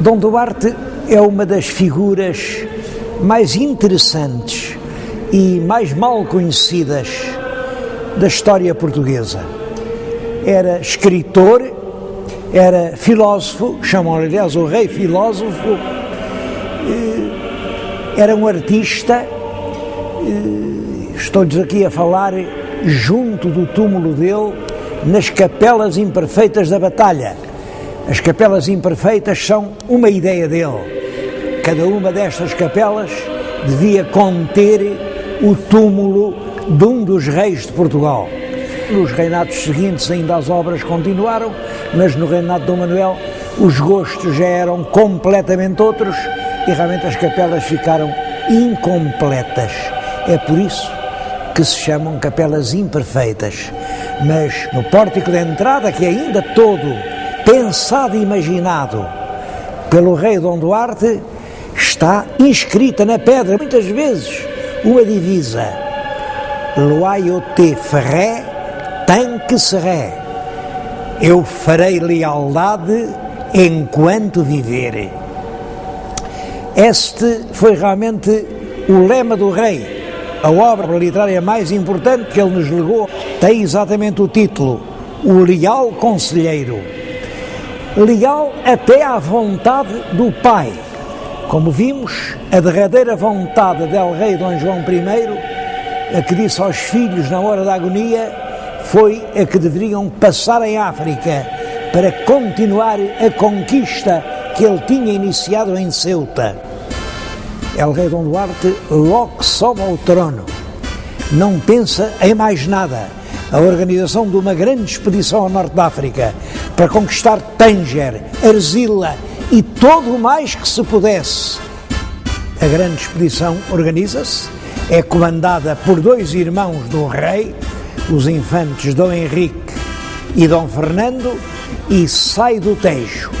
Dom Duarte é uma das figuras mais interessantes e mais mal conhecidas da história portuguesa. Era escritor, era filósofo, chamam-lhe aliás o rei filósofo, era um artista. Estou-lhes aqui a falar junto do túmulo dele, nas capelas imperfeitas da batalha. As capelas imperfeitas são uma ideia dele. Cada uma destas capelas devia conter o túmulo de um dos reis de Portugal. Nos reinados seguintes ainda as obras continuaram, mas no reinado de Dom Manuel os gostos já eram completamente outros e realmente as capelas ficaram incompletas. É por isso que se chamam capelas imperfeitas. Mas no pórtico de entrada, que é ainda todo pensado e imaginado pelo rei Dom Duarte, está inscrita na pedra, muitas vezes, uma divisa: Loyauté ferré, tant que seré. Eu farei lealdade enquanto viver. Este foi realmente o lema do rei. A obra literária mais importante que ele nos legou tem exatamente o título: O Leal Conselheiro. Leal até à vontade do pai. Como vimos, a derradeira vontade del rei Dom João I, a que disse aos filhos na hora da agonia, foi a que deveriam passar em África para continuar a conquista que ele tinha iniciado em Ceuta. El Rei Dom Duarte logo sobe ao trono, não pensa em mais nada. A organização de uma grande expedição ao norte da África para conquistar Tânger, Arzila e todo o mais que se pudesse. A grande expedição organiza-se, é comandada por dois irmãos do rei, os infantes Dom Henrique e Dom Fernando, e sai do Tejo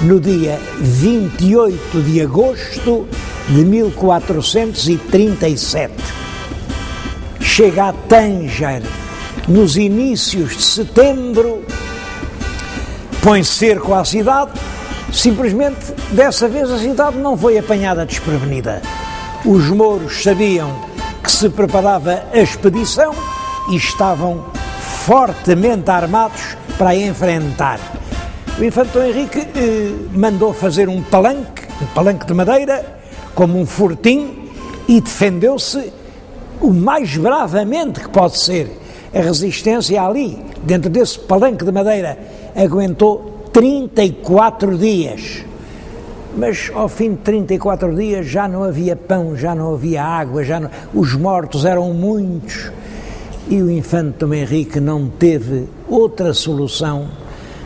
no dia 28 de agosto de 1437. Chega a Tânger nos inícios de setembro, põe cerco à cidade. Simplesmente, dessa vez, a cidade não foi apanhada desprevenida. Os mouros sabiam que se preparava a expedição e estavam fortemente armados para a enfrentar. O infante Dom Henrique mandou fazer um palanque de madeira, como um fortim, e defendeu-se o mais bravamente que pode ser. A resistência ali, dentro desse palanque de madeira, aguentou 34 dias. Mas ao fim de 34 dias já não havia pão, já não havia água, os mortos eram muitos. E o infante Dom Henrique não teve outra solução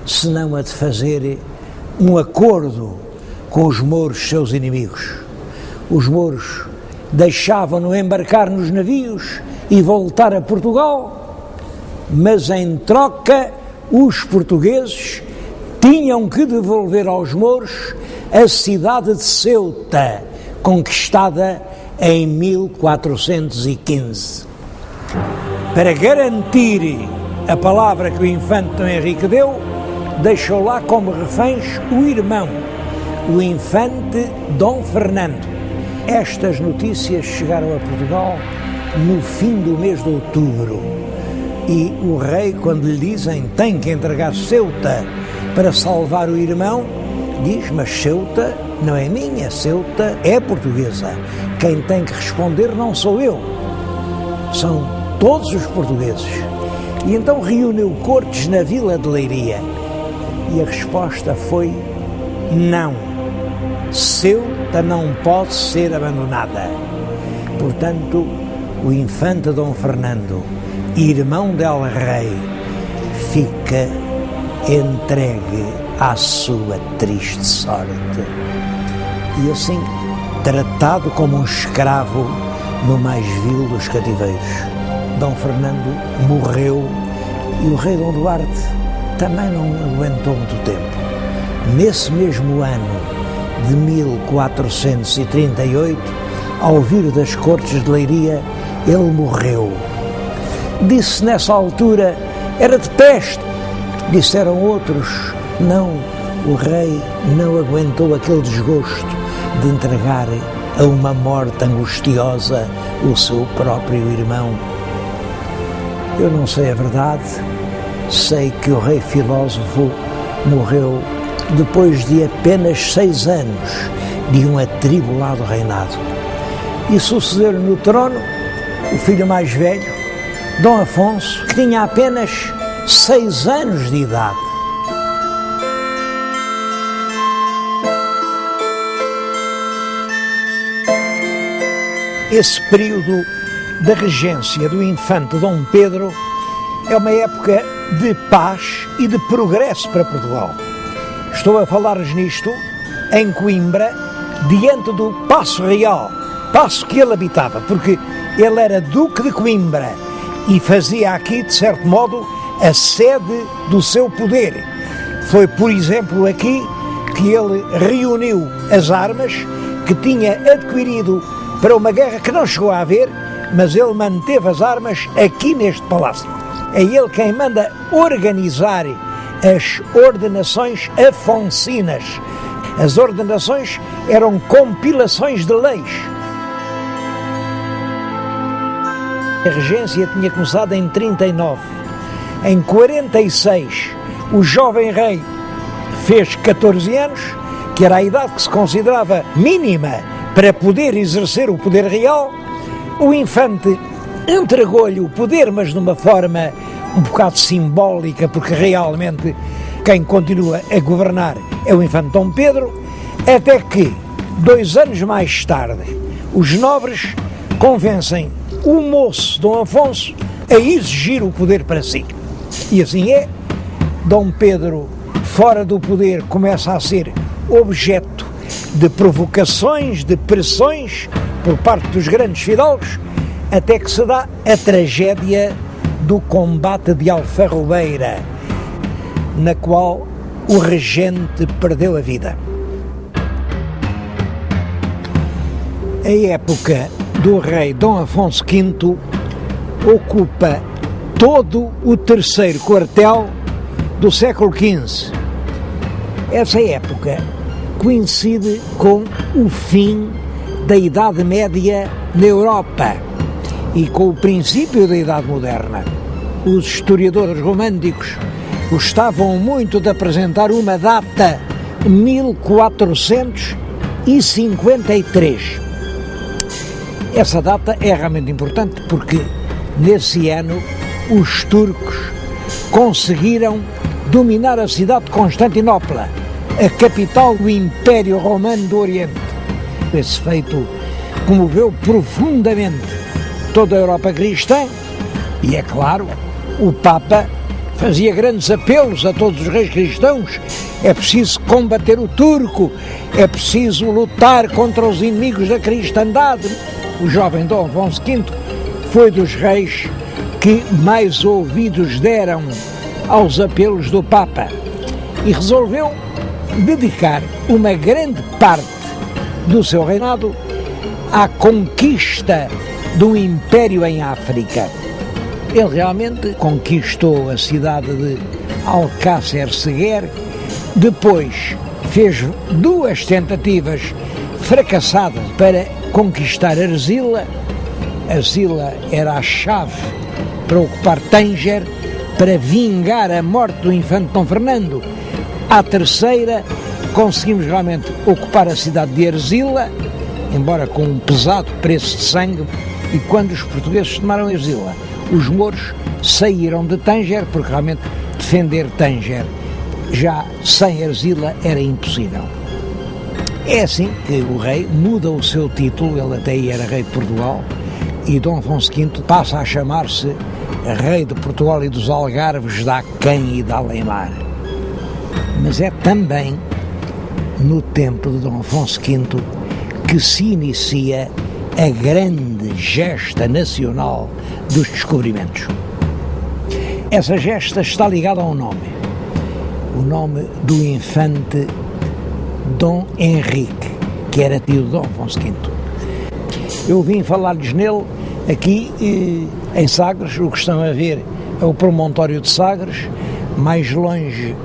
senão a de fazer um acordo com os mouros, seus inimigos. Os mouros deixavam-no embarcar nos navios e voltar a Portugal, mas em troca os portugueses tinham que devolver aos mouros a cidade de Ceuta, conquistada em 1415. Para garantir a palavra que o infante Dom Henrique deu, deixou lá como reféns o irmão, o infante Dom Fernando. Estas notícias chegaram a Portugal no fim do mês de outubro e o rei, quando lhe dizem tem que entregar Ceuta para salvar o irmão, diz: mas Ceuta não é minha, Ceuta é portuguesa. Quem tem que responder não sou eu, são todos os portugueses. E então reuniu cortes na vila de Leiria e a resposta foi: não, Ceuta não pode ser abandonada. Portanto, o infante Dom Fernando, irmão del rei, fica entregue à sua triste sorte e assim tratado como um escravo no mais vil dos cativeiros. Dom Fernando morreu e o rei Dom Duarte também não aguentou muito tempo. Nesse mesmo ano de 1438, ao vir das cortes de Leiria, ele morreu. Disse nessa altura: era de peste. Disseram outros: não, o rei não aguentou aquele desgosto de entregar a uma morte angustiosa o seu próprio irmão. Eu não sei a verdade, sei que o rei filósofo morreu depois de apenas 6 anos de um atribulado reinado. E sucedeu-lhe no trono o filho mais velho, Dom Afonso, que tinha apenas 6 anos de idade. Esse período da regência do infante Dom Pedro é uma época de paz e de progresso para Portugal. Estou a falar-lhes nisto em Coimbra, diante do Paço Real, paço que ele habitava, porque ele era Duque de Coimbra e fazia aqui, de certo modo, a sede do seu poder. Foi, por exemplo, aqui que ele reuniu as armas que tinha adquirido para uma guerra que não chegou a haver, mas ele manteve as armas aqui neste palácio. É ele quem manda organizar as ordenações afonsinas. As ordenações eram compilações de leis. A regência tinha começado em 39. Em 46, o jovem rei fez 14 anos, que era a idade que se considerava mínima para poder exercer o poder real. O infante entregou-lhe o poder, mas de uma forma um bocado simbólica, porque realmente quem continua a governar é o infante Dom Pedro, até que, 2 anos mais tarde, os nobres convencem o moço Dom Afonso a exigir o poder para si. E assim é. Dom Pedro, fora do poder, começa a ser objeto de provocações, de pressões por parte dos grandes fidalgos, até que se dá a tragédia do combate de Alfarrobeira, na qual o regente perdeu a vida. A época do rei Dom Afonso V ocupa todo o terceiro quartel do século XV. Essa época coincide com o fim da Idade Média na Europa e com o princípio da Idade Moderna. Os historiadores românticos gostavam muito de apresentar uma data, 1453. Essa data é realmente importante porque nesse ano os turcos conseguiram dominar a cidade de Constantinopla, a capital do Império Romano do Oriente. Esse feito comoveu profundamente toda a Europa cristã e, é claro, o Papa fazia grandes apelos a todos os reis cristãos. É preciso combater o turco, é preciso lutar contra os inimigos da cristandade. O jovem Dom Afonso V foi dos reis que mais ouvidos deram aos apelos do Papa e resolveu dedicar uma grande parte do seu reinado à conquista do império em África. Ele realmente conquistou a cidade de Alcácer Seguer, depois fez 2 tentativas fracassadas para conquistar Arzila. Arzila era a chave para ocupar Tânger, para vingar a morte do infante Dom Fernando. À terceira, conseguimos realmente ocupar a cidade de Arzila, embora com um pesado preço de sangue, e quando os portugueses tomaram Arzila, os mouros saíram de Tânger, porque realmente defender Tânger já sem Arzila era impossível. É assim que o rei muda o seu título, ele até aí era rei de Portugal, e Dom Afonso V passa a chamar-se rei de Portugal e dos Algarves, da Aquém e da Além-Mar. Mas é também no tempo de Dom Afonso V que se inicia a grande gesta nacional dos descobrimentos. Essa gesta está ligada a um nome, o nome do infante Dom Henrique, que era tio de Dom Afonso V. Eu vim falar-lhes nele aqui em Sagres. O que estão a ver é o promontório de Sagres. Mais longe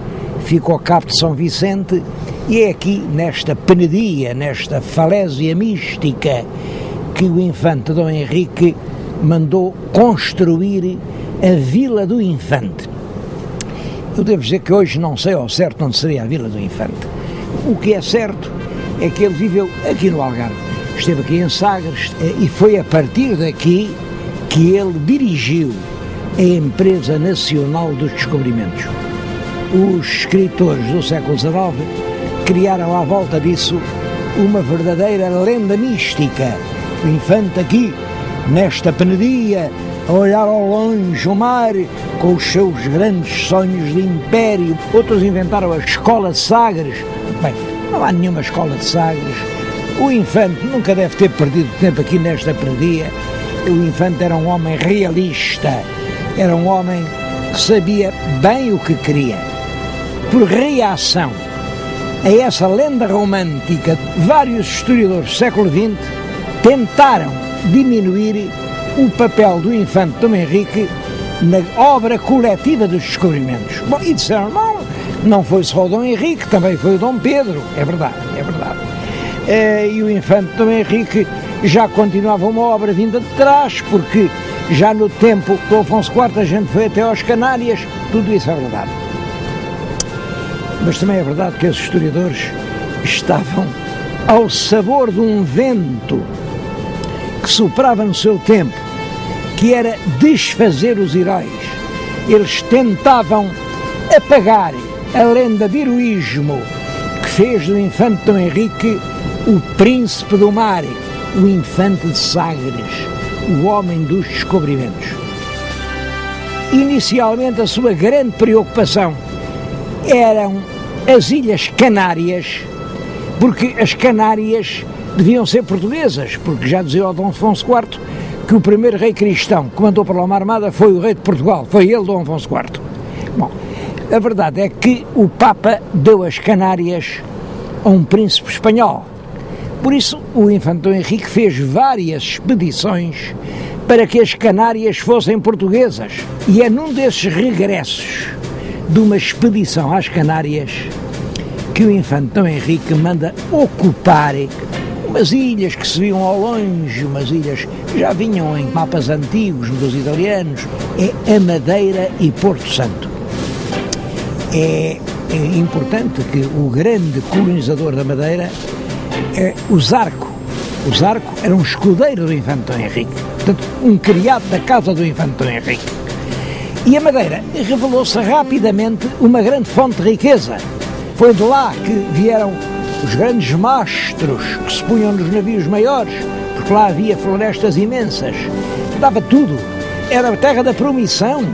fica ao cabo de São Vicente, e é aqui, nesta penedia, nesta falésia mística, que o infante Dom Henrique mandou construir a Vila do Infante. Eu devo dizer que hoje não sei ao certo onde seria a Vila do Infante. O que é certo é que ele viveu aqui no Algarve, esteve aqui em Sagres, e foi a partir daqui que ele dirigiu a Empresa Nacional dos Descobrimentos. Os escritores do século XIX criaram à volta disso uma verdadeira lenda mística. O infante aqui, nesta penedia, a olhar ao longe o mar, com os seus grandes sonhos de império. Outros inventaram a Escola de Sagres. Bem, não há nenhuma Escola de Sagres. O infante nunca deve ter perdido tempo aqui nesta penedia. O infante era um homem realista, era um homem que sabia bem o que queria. Por reação a essa lenda romântica, vários historiadores do século XX tentaram diminuir o papel do infante Dom Henrique na obra coletiva dos descobrimentos. Bom, e disseram, não foi só o Dom Henrique, também foi o Dom Pedro. É verdade, é verdade. E o infante Dom Henrique já continuava uma obra vinda de trás, porque já no tempo do Afonso IV a gente foi até aos Canárias, tudo isso é verdade. Mas também é verdade que esses historiadores estavam ao sabor de um vento que soprava no seu tempo, que era desfazer os heróis. Eles tentavam apagar a lenda de heroísmo que fez do infante Dom Henrique o príncipe do mar, o infante de Sagres, o homem dos descobrimentos. Inicialmente a sua grande preocupação eram as Ilhas Canárias, porque as Canárias deviam ser portuguesas, porque já dizia o Dom Afonso IV que o primeiro rei cristão que mandou para lá uma armada foi o rei de Portugal, foi ele, Dom Afonso IV. Bom, a verdade é que o Papa deu as Canárias a um príncipe espanhol. Por isso, o infante Dom Henrique fez várias expedições para que as Canárias fossem portuguesas. E é num desses regressos de uma expedição às Canárias que o infante Dom Henrique manda ocupar umas ilhas que se viam ao longe, umas ilhas que já vinham em mapas antigos dos italianos, é a Madeira e Porto Santo. É importante que o grande colonizador da Madeira é o Zarco. O Zarco era um escudeiro do infante Dom Henrique, portanto, um criado da casa do infante Dom Henrique. E a Madeira revelou-se rapidamente uma grande fonte de riqueza. Foi de lá que vieram os grandes mastros que se punham nos navios maiores, porque lá havia florestas imensas. Dava tudo. Era a terra da promissão.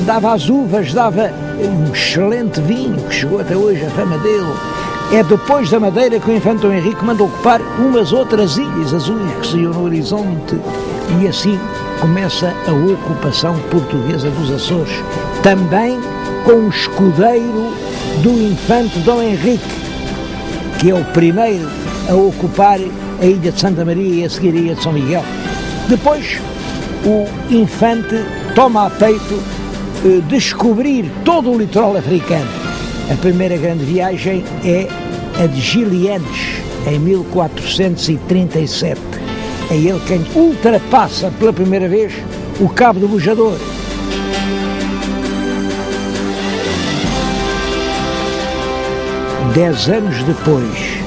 Dava as uvas, dava um excelente vinho, que chegou até hoje a fama dele. É depois da Madeira que o infante Dom Henrique manda ocupar umas outras ilhas azuis que se iam no horizonte, e assim começa a ocupação portuguesa dos Açores, também com o escudeiro do infante Dom Henrique, que é o primeiro a ocupar a ilha de Santa Maria e a seguir a ilha de São Miguel. Depois o infante toma a peito descobrir todo o litoral africano. A primeira grande viagem é a de Gilianes, em 1437. É ele quem ultrapassa pela primeira vez o Cabo do Bujador. Dez anos depois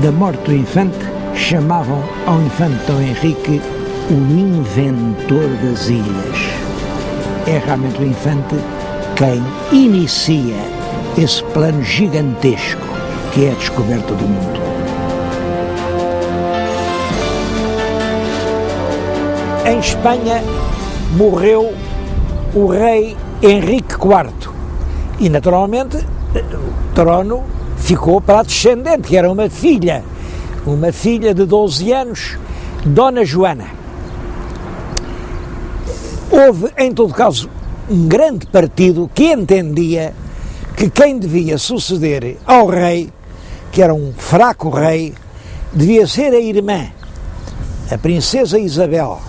da morte do infante, chamavam ao infante Dom Henrique o inventor das ilhas. É realmente o infante quem inicia esse plano gigantesco que é a descoberta do mundo. Em Espanha morreu o rei Henrique IV e, naturalmente, o trono ficou para a descendente, que era uma filha de 12 anos, Dona Joana. Houve, em todo caso, um grande partido que entendia que quem devia suceder ao rei, que era um fraco rei, devia ser a irmã, a princesa Isabel,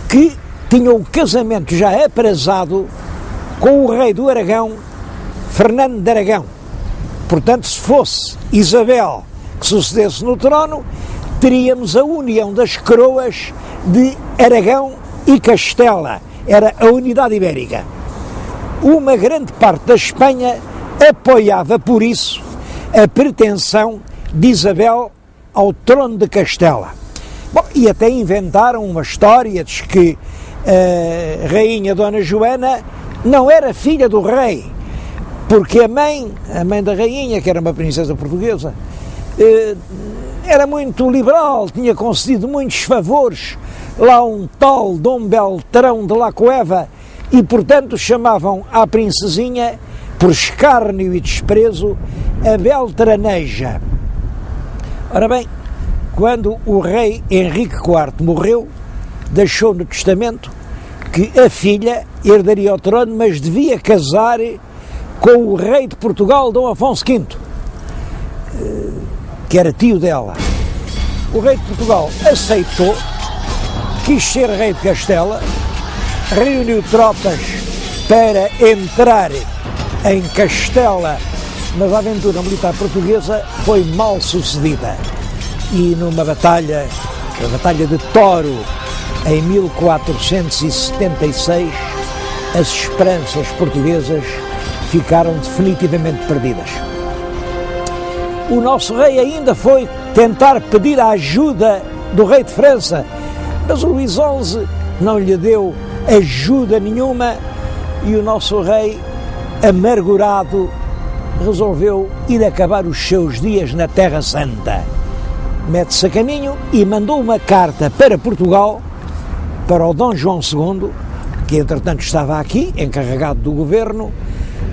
que tinha um casamento já aprazado com o rei do Aragão, Fernando de Aragão. Portanto, se fosse Isabel que sucedesse no trono, teríamos a união das coroas de Aragão e Castela. Era a unidade ibérica. Uma grande parte da Espanha apoiava, por isso, a pretensão de Isabel ao trono de Castela. Bom, e até inventaram uma história, diz que a rainha Dona Joana não era filha do rei, porque a mãe da rainha, que era uma princesa portuguesa, era muito liberal, tinha concedido muitos favores lá um tal Dom Beltrão de la Cueva, e portanto chamavam à princesinha, por escárnio e desprezo, a Beltraneja. Ora bem, quando o rei Henrique IV morreu, deixou no testamento que a filha herdaria o trono, mas devia casar com o rei de Portugal, Dom Afonso V, que era tio dela. O rei de Portugal aceitou, quis ser rei de Castela, reuniu tropas para entrar em Castela, mas a aventura militar portuguesa foi mal sucedida. E numa batalha, a Batalha de Toro, em 1476, as esperanças portuguesas ficaram definitivamente perdidas. O nosso rei ainda foi tentar pedir a ajuda do rei de França, mas o Luís XI não lhe deu ajuda nenhuma e o nosso rei, amargurado, resolveu ir acabar os seus dias na Terra Santa. Mete-se a caminho e mandou uma carta para Portugal, para o Dom João II, que entretanto estava aqui, encarregado do governo,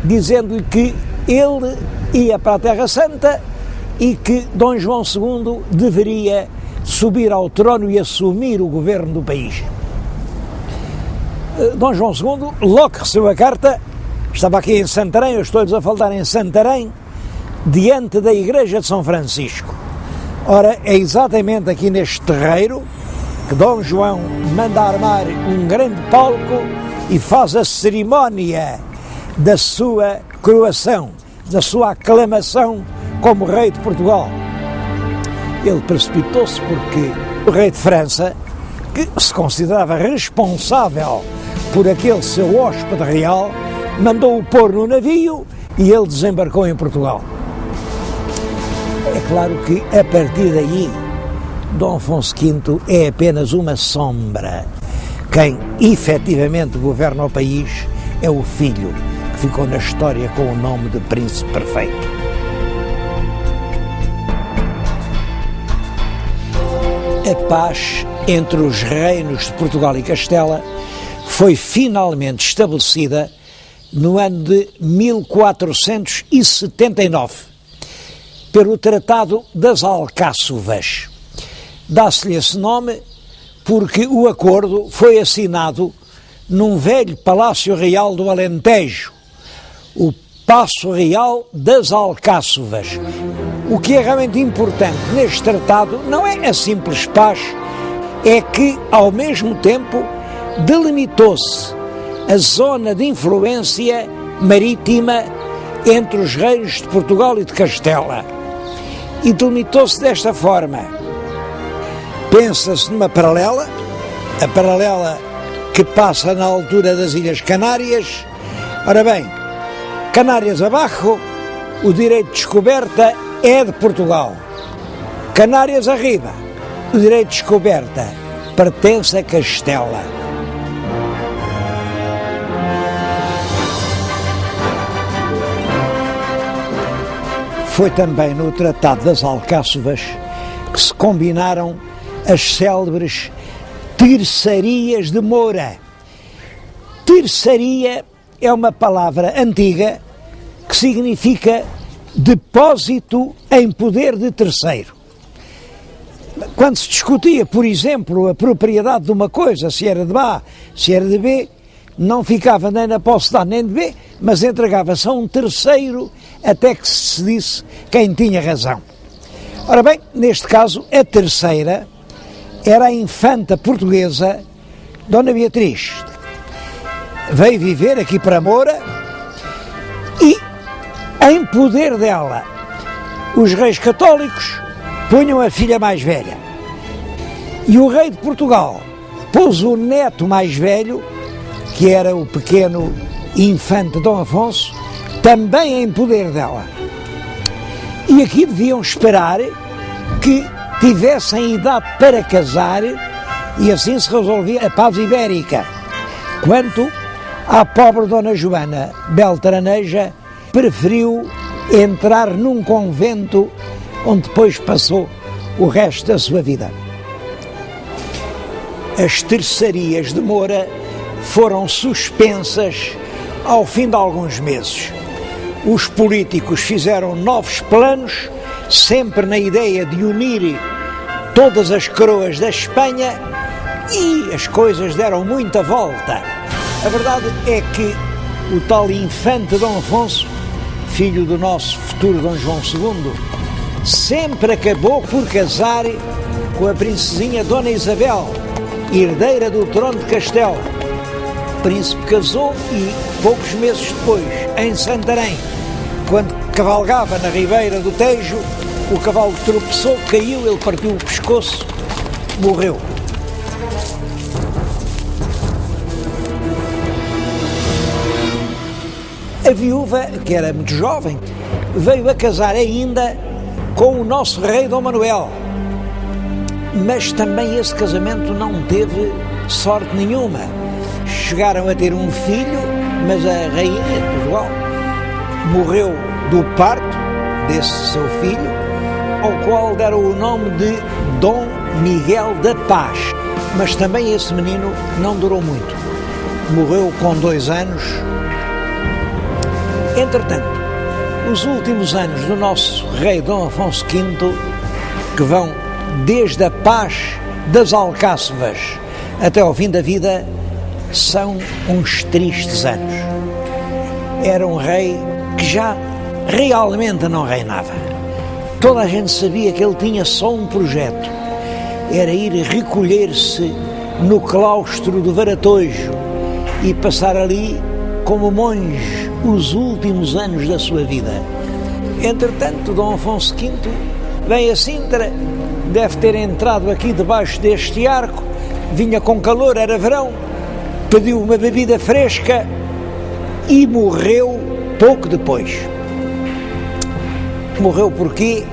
dizendo-lhe que ele ia para a Terra Santa e que Dom João II deveria subir ao trono e assumir o governo do país. Dom João II, logo que recebeu a carta, estava aqui em Santarém, eu estou-lhes a falar em Santarém, diante da igreja de São Francisco. Ora, é exatamente aqui neste terreiro que Dom João manda armar um grande palco e faz a cerimónia da sua coroação, da sua aclamação como rei de Portugal. Ele precipitou-se porque o rei de França, que se considerava responsável por aquele seu hóspede real, mandou-o pôr no navio e ele desembarcou em Portugal. É claro que a partir daí Dom Afonso V é apenas uma sombra. Quem efetivamente governa o país é o filho, que ficou na história com o nome de Príncipe Perfeito. A paz entre os reinos de Portugal e Castela foi finalmente estabelecida no ano de 1479, pelo Tratado das Alcáçovas. Dá-se-lhe esse nome porque o acordo foi assinado num velho Palácio Real do Alentejo, o Paço Real das Alcáçovas. O que é realmente importante neste tratado não é a simples paz, é que, ao mesmo tempo, delimitou-se a zona de influência marítima entre os reinos de Portugal e de Castela. E delimitou-se desta forma. Pensa-se numa paralela, a paralela que passa na altura das Ilhas Canárias. Ora bem, Canárias abaixo, o direito de descoberta é de Portugal. Canárias arriba, o direito de descoberta pertence a Castela. Foi também no Tratado das Alcáçovas que se combinaram as célebres terçarias de Moura. Terçaria é uma palavra antiga que significa depósito em poder de terceiro. Quando se discutia, por exemplo, a propriedade de uma coisa, se era de A, se era de B, não ficava nem na posse de A nem de B, mas entregava-se a um terceiro até que se decidisse quem tinha razão. Ora bem, neste caso, a terceira era a infanta portuguesa Dona Beatriz. Veio viver aqui para Moura e, Em poder dela, os reis católicos punham a filha mais velha. E o rei de Portugal pôs o neto mais velho, que era o pequeno infante Dom Afonso, também em poder dela. E aqui deviam esperar que tivessem idade para casar e assim se resolvia a paz ibérica. Quanto à pobre Dona Joana Beltraneja, preferiu entrar num convento onde depois passou o resto da sua vida. As terçarias de Moura foram suspensas ao fim de alguns meses. Os políticos fizeram novos planos, sempre na ideia de unir todas as coroas da Espanha, e as coisas deram muita volta. A verdade é que o tal infante Dom Afonso, filho do nosso futuro Dom João II, sempre acabou por casar com a princesinha Dona Isabel, herdeira do trono de Castelo. O príncipe casou e, poucos meses depois, em Santarém, quando cavalgava na ribeira do Tejo, o cavalo tropeçou, caiu, ele partiu o pescoço, morreu. A viúva, que era muito jovem, veio a casar ainda com o nosso rei Dom Manuel. Mas também esse casamento não teve sorte nenhuma. Chegaram a ter um filho, mas a rainha de Portugal morreu do parto desse seu filho, ao qual deram o nome de Dom Miguel da Paz. Mas também esse menino não durou muito. Morreu com 2 anos. Entretanto, os últimos anos do nosso rei Dom Afonso V, que vão desde a paz das Alcáçovas até ao fim da vida, são uns tristes anos. Era um rei que já realmente não reinava. Toda a gente sabia que ele tinha só um projeto, era ir recolher-se no claustro do Varatojo e passar ali como monge os últimos anos da sua vida. Entretanto, Dom Afonso V vem a Sintra, deve ter entrado aqui debaixo deste arco, vinha com calor, era verão, pediu uma bebida fresca e morreu pouco depois. Morreu porque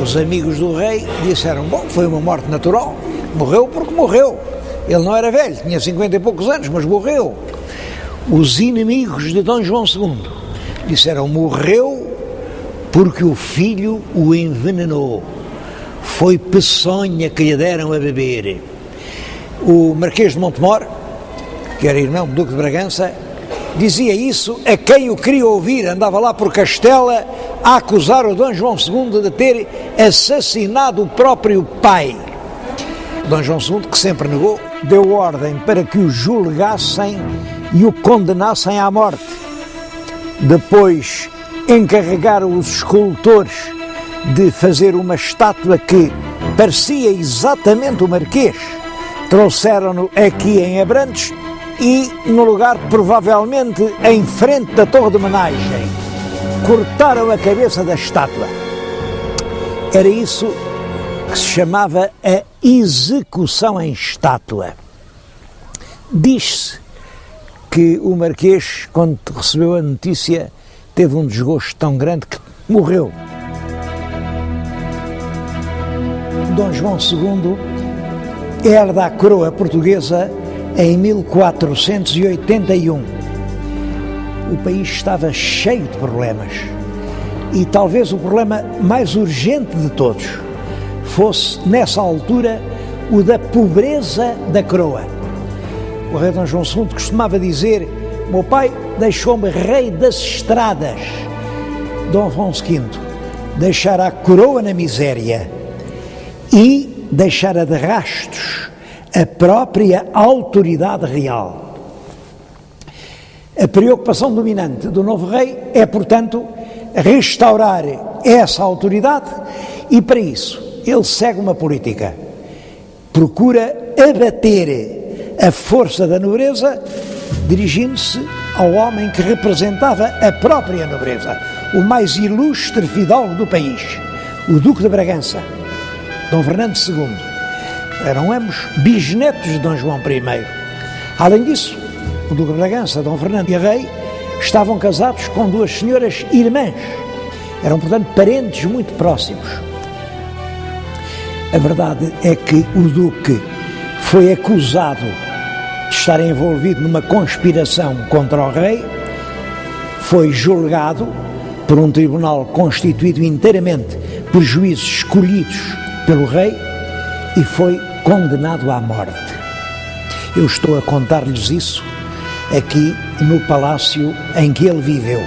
os amigos do rei disseram, bom, foi uma morte natural, morreu porque morreu. Ele não era velho, tinha 50 e poucos anos, mas morreu. Os inimigos de Dom João II disseram, morreu porque o filho o envenenou. Foi peçonha que lhe deram a beber. O Marquês de Montemor, que era irmão do Duque de Bragança, dizia isso a quem o queria ouvir. Andava lá por Castela a acusar o Dom João II de ter assassinado o próprio pai. Dom João II, que sempre negou, deu ordem para que o julgassem e o condenassem à morte. Depois encarregaram os escultores de fazer uma estátua que parecia exatamente o Marquês. Trouxeram-no aqui em Abrantes e no lugar, provavelmente em frente da Torre de Homenagem, cortaram a cabeça da estátua. Era isso que se chamava a execução em estátua. Diz-se que o Marquês, quando recebeu a notícia, teve um desgosto tão grande que morreu. Dom João II herda a coroa portuguesa em 1481. O país estava cheio de problemas e talvez o problema mais urgente de todos fosse, nessa altura, o da pobreza da coroa. O rei Dom João II costumava dizer, meu pai deixou-me rei das estradas. Dom Afonso V deixara a coroa na miséria e deixara de rastos a própria autoridade real. A preocupação dominante do novo rei é, portanto, restaurar essa autoridade e, para isso, ele segue uma política. Procura abater a força da nobreza, dirigindo-se ao homem que representava a própria nobreza, o mais ilustre fidalgo do país, o Duque de Bragança, Dom Fernando II. Eram ambos bisnetos de Dom João I. Além disso, o Duque de Bragança, Dom Fernando e a Rei estavam casados com duas senhoras irmãs. Eram, portanto, parentes muito próximos. A verdade é que o Duque foi acusado de estar envolvido numa conspiração contra o Rei, foi julgado por um tribunal constituído inteiramente por juízes escolhidos pelo Rei e foi condenado à morte. Eu estou a contar-lhes isso aqui no palácio em que ele viveu.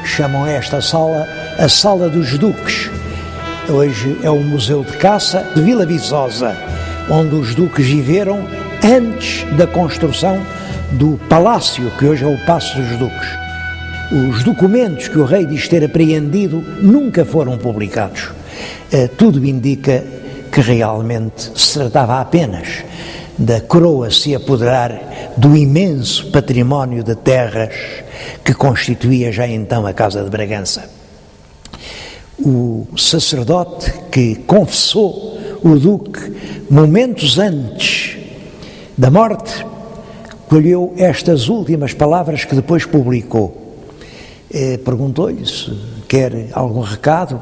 Chamam esta sala a Sala dos Duques. Hoje é o Museu de Caça de Vila Viçosa, onde os duques viveram antes da construção do palácio, que hoje é o Paço dos Duques. Os documentos que o rei diz ter apreendido nunca foram publicados. Tudo indica que realmente se tratava apenas da coroa se apoderar do imenso património de terras que constituía já então a Casa de Bragança. O sacerdote que confessou o duque momentos antes da morte colheu estas últimas palavras que depois publicou. Perguntou-lhe se quer algum recado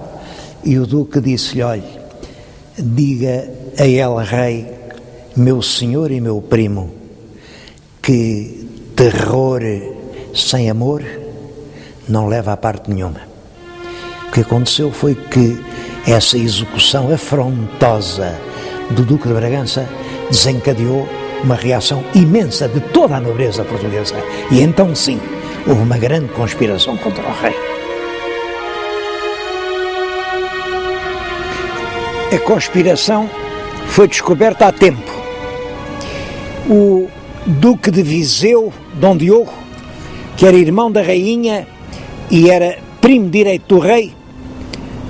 e o duque disse-lhe: olhe, diga a El Rei, meu senhor e meu primo, que terror sem amor não leva a parte nenhuma. O que aconteceu foi que essa execução afrontosa do Duque de Bragança desencadeou uma reação imensa de toda a nobreza portuguesa. E então sim, houve uma grande conspiração contra o rei. A conspiração foi descoberta há tempo. O Duque de Viseu, Dom Diogo, que era irmão da rainha e era primo direito do rei,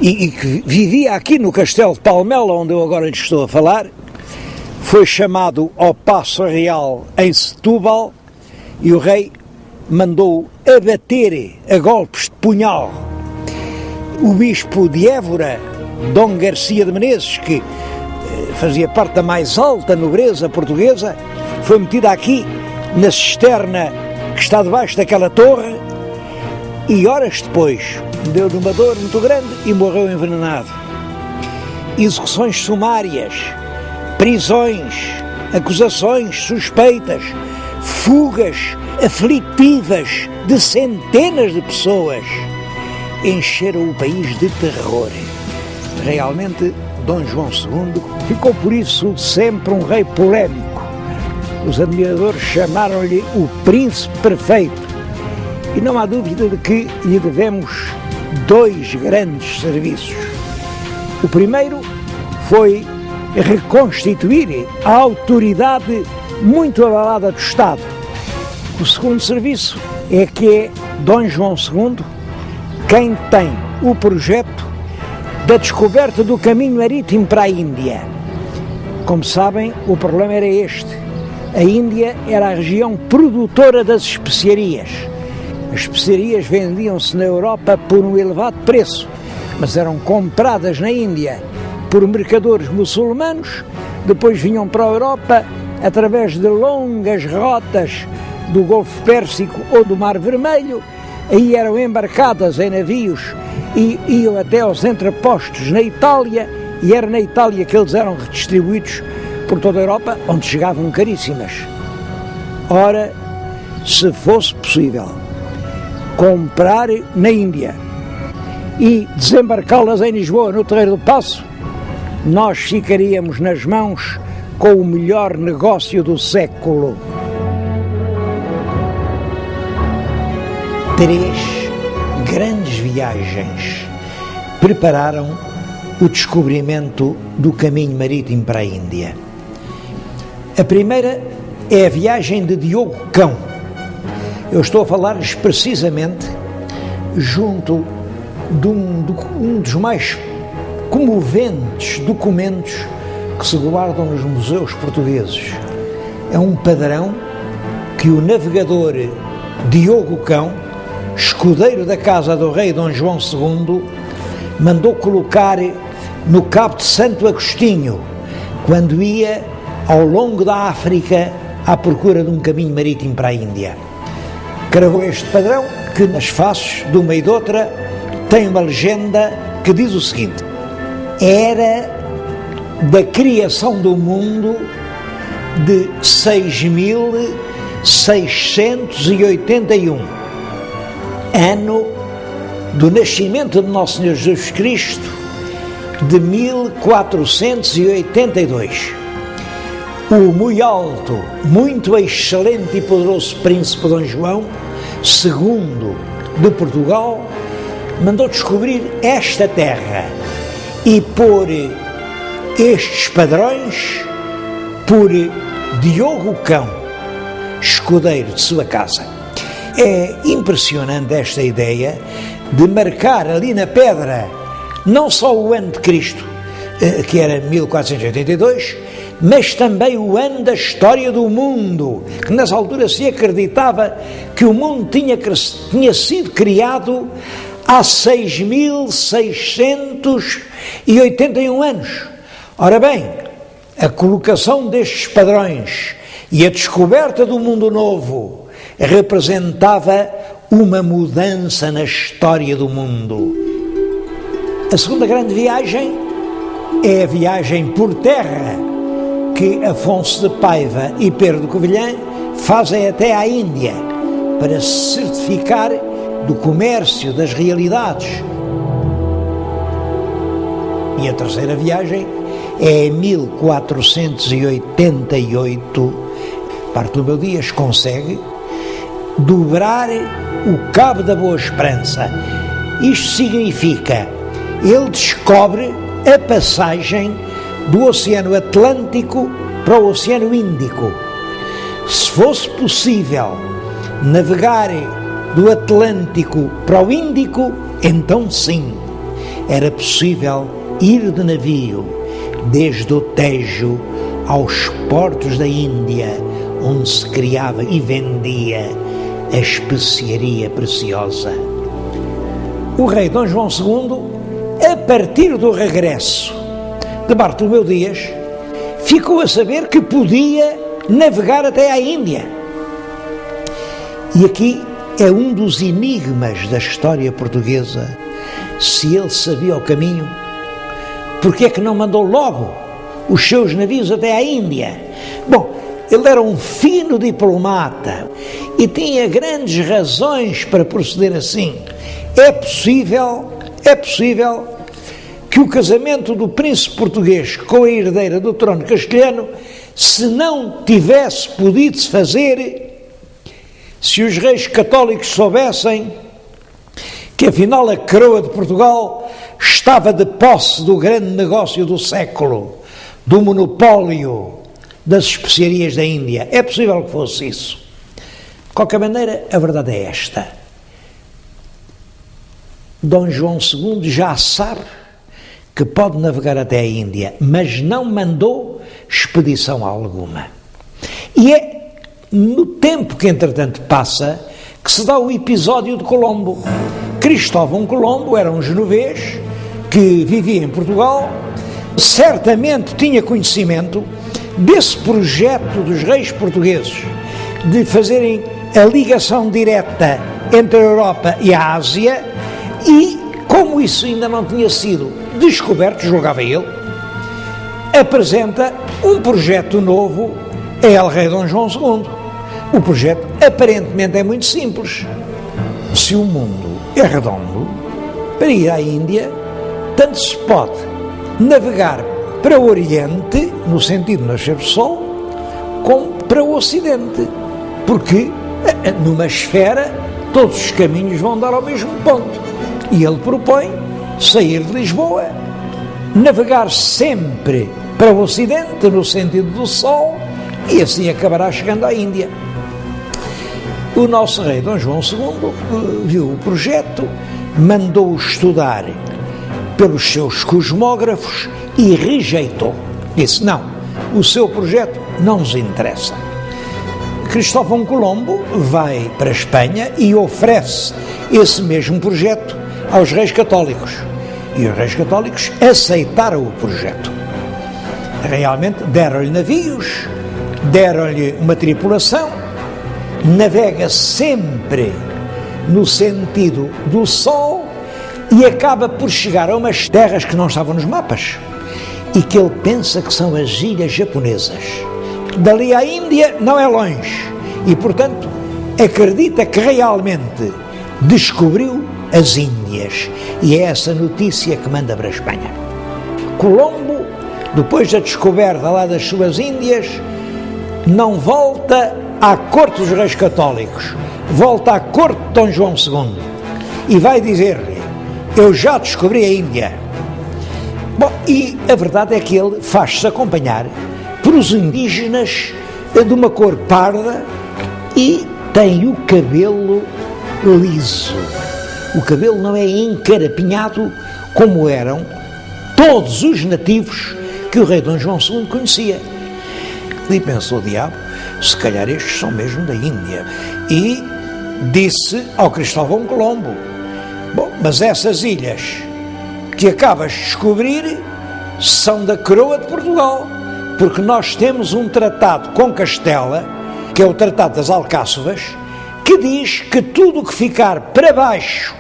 e que vivia aqui no Castelo de Palmela, onde eu agora lhe estou a falar, foi chamado ao Paço Real em Setúbal e o rei mandou abater a golpes de punhal o bispo de Évora, Dom Garcia de Menezes, que fazia parte da mais alta nobreza portuguesa, foi metido aqui na cisterna que está debaixo daquela torre e horas depois deu-lhe uma dor muito grande e morreu envenenado. Execuções sumárias, prisões, acusações suspeitas, fugas aflitivas de centenas de pessoas encheram o país de terror. Realmente, Dom João II ficou por isso sempre um rei polémico. Os admiradores chamaram-lhe o príncipe perfeito. E não há dúvida de que lhe devemos dois grandes serviços. O primeiro foi reconstituir a autoridade muito abalada do Estado. O segundo serviço é que é Dom João II quem tem o projeto da descoberta do caminho marítimo para a Índia. Como sabem, o problema era este. A Índia era a região produtora das especiarias. As especiarias vendiam-se na Europa por um elevado preço, mas eram compradas na Índia por mercadores muçulmanos, depois vinham para a Europa através de longas rotas do Golfo Pérsico ou do Mar Vermelho, aí eram embarcadas em navios e iam até aos entrepostos na Itália, e era na Itália que eles eram redistribuídos por toda a Europa, onde chegavam caríssimas. Ora, se fosse possível comprar na Índia e desembarcá-las em Lisboa, no Terreiro do Paço, nós ficaríamos nas mãos com o melhor negócio do século. 3 grandes viagens prepararam o descobrimento do caminho marítimo para a Índia. A primeira é a viagem de Diogo Cão. Eu estou a falar-lhes precisamente junto de um dos mais comoventes documentos que se guardam nos museus portugueses. É um padrão que o navegador Diogo Cão escudeiro da casa do rei Dom João II, mandou colocar no Cabo de Santo Agostinho, quando ia ao longo da África à procura de um caminho marítimo para a Índia. Cravou este padrão que nas faces de uma e de outra tem uma legenda que diz o seguinte: era da criação do mundo de 6.681, ano do nascimento de Nosso Senhor Jesus Cristo, de 1482. O muito alto, muito excelente e poderoso príncipe Dom João II de Portugal mandou descobrir esta terra e pôr estes padrões por Diogo Cão, escudeiro de sua casa. É impressionante esta ideia de marcar ali na pedra não só o ano de Cristo, que era 1482, mas também o ano da história do mundo, que nessa altura se acreditava que o mundo tinha sido criado há 6.681 anos. Ora bem, a colocação destes padrões e a descoberta do mundo novo representava uma mudança na história do mundo. A segunda grande viagem é a viagem por terra que Afonso de Paiva e Pedro de Covilhã fazem até à Índia para se certificar do comércio, das realidades. E a terceira viagem é em 1488, Bartolomeu Dias consegue dobrar o Cabo da Boa Esperança. Isto significa, ele descobre a passagem do Oceano Atlântico para o Oceano Índico. Se fosse possível navegar do Atlântico para o Índico, então sim, era possível ir de navio desde o Tejo aos portos da Índia, onde se criava e vendia a especiaria preciosa. O rei Dom João II, a partir do regresso de Bartolomeu Dias, ficou a saber que podia navegar até à Índia. E aqui é um dos enigmas da história portuguesa. Se ele sabia o caminho, porque é que não mandou logo os seus navios até à Índia? Bom, ele era um fino diplomata e tinha grandes razões para proceder assim. É possível que o casamento do príncipe português com a herdeira do trono castelhano, se não tivesse podido se fazer, se os reis católicos soubessem que afinal a coroa de Portugal estava de posse do grande negócio do século, do monopólio das especiarias da Índia. É possível que fosse isso. De qualquer maneira, a verdade é esta: Dom João II já sabe que pode navegar até a Índia, mas não mandou expedição alguma. E é no tempo que entretanto passa que se dá o episódio de Colombo. Cristóvão Colombo era um genovês que vivia em Portugal, certamente tinha conhecimento desse projeto dos reis portugueses de fazerem a ligação direta entre a Europa e a Ásia, e como isso ainda não tinha sido descoberto, julgava ele, apresenta um projeto novo a El Rei Dom João II. O projeto aparentemente é muito simples. Se o mundo é redondo, para ir à Índia, tanto se pode navegar para o Oriente, no sentido de nascer do Sol, como para o Ocidente, porque numa esfera todos os caminhos vão dar ao mesmo ponto. E ele propõe sair de Lisboa, navegar sempre para o Ocidente, no sentido do Sol, e assim acabará chegando à Índia. O nosso rei Dom João II viu o projeto, mandou-o estudar pelos seus cosmógrafos e rejeitou. Disse: não, o seu projeto não nos interessa. Cristóvão Colombo vai para a Espanha e oferece esse mesmo projeto aos reis católicos. E os reis católicos aceitaram o projeto. Realmente deram-lhe navios, deram-lhe uma tripulação, navega sempre no sentido do sol e acaba por chegar a umas terras que não estavam nos mapas e que ele pensa que são as ilhas japonesas. Dali à Índia não é longe e, portanto, acredita que realmente descobriu as Índias, e é essa notícia que manda para a Espanha. Colombo, depois da descoberta lá das suas Índias, não volta à corte dos reis católicos, volta à corte de Dom João II e vai dizer-lhe: eu já descobri a Índia. Bom, e a verdade é que ele faz-se acompanhar por os indígenas de uma cor parda e tem o cabelo liso. O cabelo não é encarapinhado como eram todos os nativos que o rei Dom João II conhecia. E pensou o diabo, se calhar estes são mesmo da Índia. E disse ao Cristóvão Colombo: bom, mas essas ilhas que acabas de descobrir são da coroa de Portugal, porque nós temos um tratado com Castela, que é o Tratado das Alcáçovas, que diz que tudo o que ficar para baixo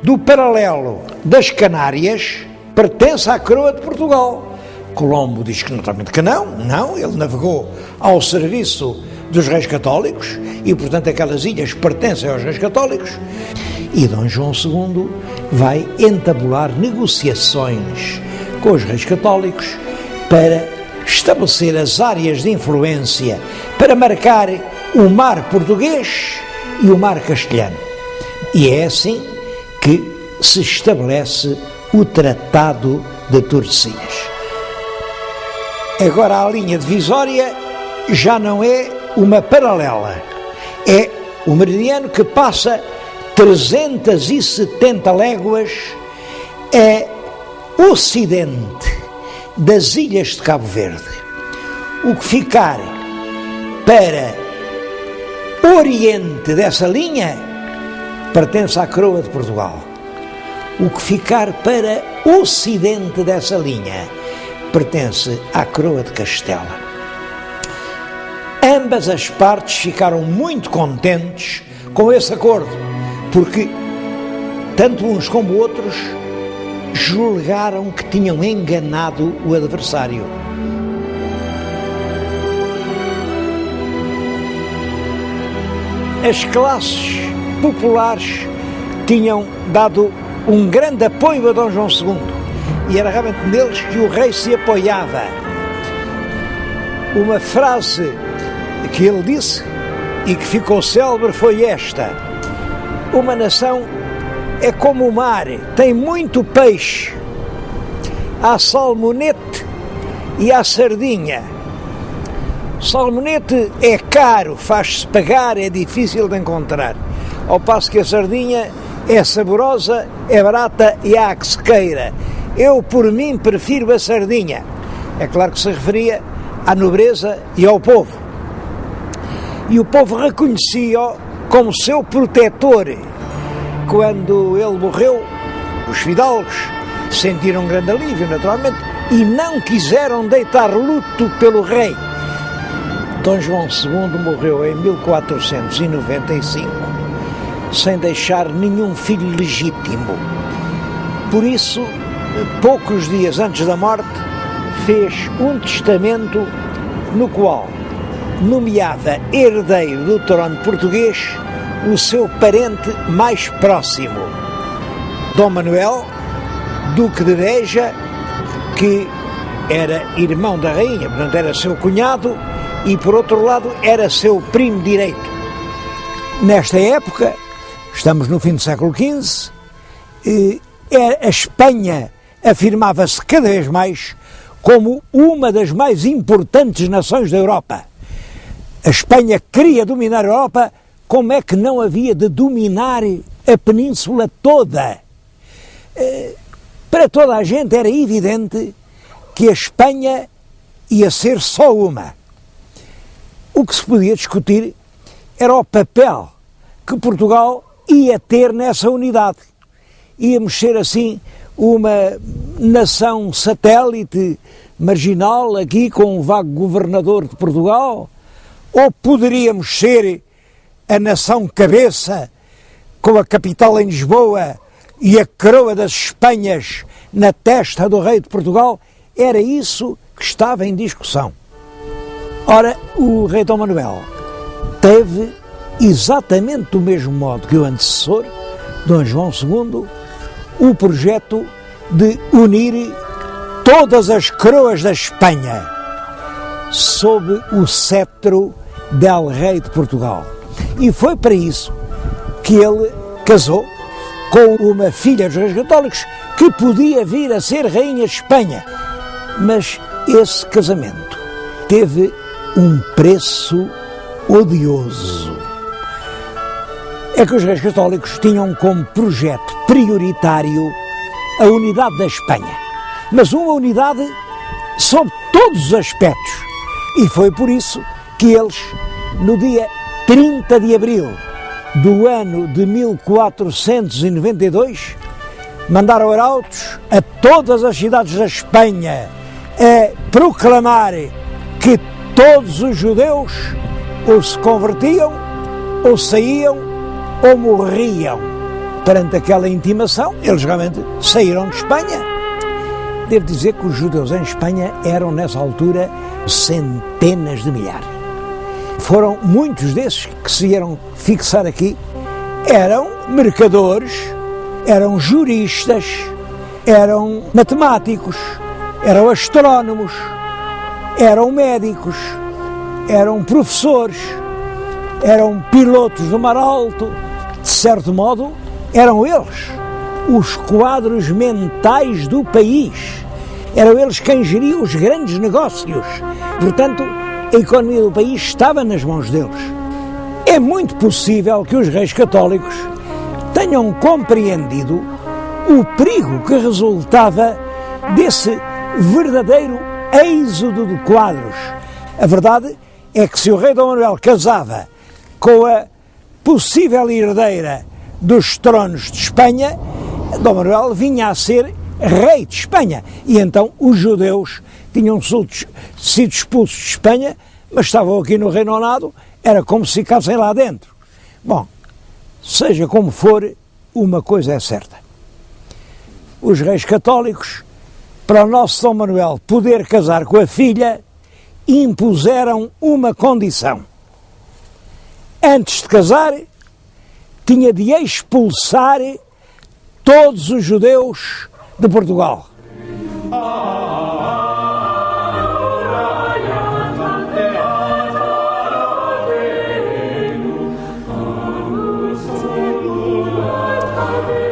do paralelo das Canárias pertence à coroa de Portugal. Colombo diz que naturalmente que não, ele navegou ao serviço dos reis católicos e, portanto, aquelas ilhas pertencem aos reis católicos. E Dom João II vai entabular negociações com os reis católicos para estabelecer as áreas de influência, para marcar o mar português e o mar castelhano. E é assim que se estabelece o Tratado de Tordesilhas. Agora a linha divisória já não é uma paralela, é o meridiano que passa 370 léguas a ocidente das ilhas de Cabo Verde. O que ficar para oriente dessa linha pertence à coroa de Portugal. O que ficar para ocidente dessa linha pertence à coroa de Castela. Ambas as partes ficaram muito contentes com esse acordo, porque tanto uns como outros julgaram que tinham enganado o adversário. As classes populares tinham dado um grande apoio a Dom João II e era realmente neles que o rei se apoiava. Uma frase que ele disse e que ficou célebre foi esta: uma nação é como o mar, tem muito peixe, há salmonete e há sardinha. Salmonete é caro, faz-se pagar, é difícil de encontrar, ao passo que a sardinha é saborosa, é barata e há que se queira. Eu, por mim, prefiro a sardinha. É claro que se referia à nobreza e ao povo. E o povo reconhecia-o como seu protetor. Quando ele morreu, os fidalgos sentiram um grande alívio, naturalmente, e não quiseram deitar luto pelo rei. Dom João II morreu em 1495, sem deixar nenhum filho legítimo. Por isso, poucos dias antes da morte, fez um testamento no qual nomeava herdeiro do trono português o seu parente mais próximo, Dom Manuel, Duque de Beja, que era irmão da rainha, portanto era seu cunhado, e por outro lado era seu primo direito. Nesta época, estamos no fim do século XV, a Espanha afirmava-se cada vez mais como uma das mais importantes nações da Europa. A Espanha queria dominar a Europa, como é que não havia de dominar a península toda? Para toda a gente era evidente que a Espanha ia ser só uma. O que se podia discutir era o papel que Portugal ia ter nessa unidade. Íamos ser assim uma nação satélite, marginal, aqui com um vago governador de Portugal, ou poderíamos ser a nação cabeça, com a capital em Lisboa e a coroa das Espanhas na testa do rei de Portugal? Era isso que estava em discussão. Ora, o rei Dom Manuel teve, exatamente do mesmo modo que o antecessor, Dom João II, o projeto de unir todas as coroas da Espanha sob o cetro del rei de Portugal. E foi para isso que ele casou com uma filha dos reis católicos que podia vir a ser rainha de Espanha. Mas esse casamento teve um preço odioso. É que os reis católicos tinham como projeto prioritário a unidade da Espanha, mas uma unidade sob todos os aspectos. E foi por isso que eles, no dia 30 de abril do ano de 1492, mandaram arautos a todas as cidades da Espanha a proclamar que todos os judeus ou se convertiam, ou saíam, ou morriam. Perante aquela intimação, eles realmente saíram de Espanha. Devo dizer que os judeus em Espanha eram, nessa altura, centenas de milhares. Foram muitos desses que se vieram fixar aqui. Eram mercadores, eram juristas, eram matemáticos, eram astrónomos, eram médicos, eram professores, eram pilotos do mar alto. De certo modo, eram eles os quadros mentais do país. Eram eles quem geriam os grandes negócios. Portanto, a economia do país estava nas mãos deles. É muito possível que os reis católicos tenham compreendido o perigo que resultava desse verdadeiro êxodo de quadros. A verdade é que se o rei Dom Manuel casava com a possível herdeira dos tronos de Espanha, Dom Manuel vinha a ser rei de Espanha. E então os judeus tinham sido expulsos de Espanha, mas estavam aqui no Reino Unido, era como se ficassem lá dentro. Bom, seja como for, uma coisa é certa. Os reis católicos, para o nosso Dom Manuel poder casar com a filha, impuseram uma condição. Antes de casar, tinha de expulsar todos os judeus de Portugal.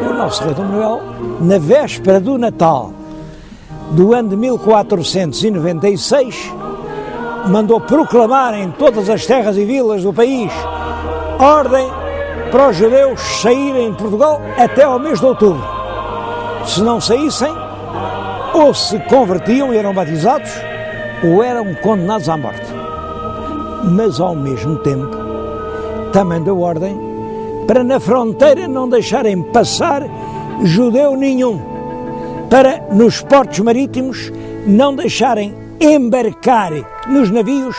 O nosso rei Dom Manuel, na véspera do Natal do ano de 1496, mandou proclamar em todas as terras e vilas do país ordem para os judeus saírem de Portugal até ao mês de outubro. Se não saíssem, ou se convertiam e eram batizados, ou eram condenados à morte. Mas, ao mesmo tempo, também deu ordem para na fronteira não deixarem passar judeu nenhum, para nos portos marítimos não deixarem embarcar nos navios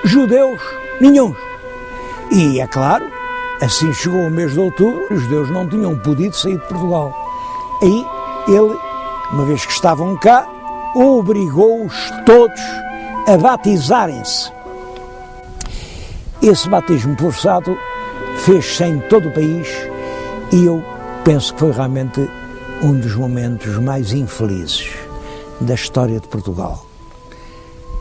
judeus nenhuns. E, é claro, assim chegou o mês de outubro, os judeus não tinham podido sair de Portugal. Aí ele, uma vez que estavam cá, obrigou-os todos a batizarem-se. Esse batismo forçado fez-se em todo o país e eu penso que foi realmente um dos momentos mais infelizes da história de Portugal.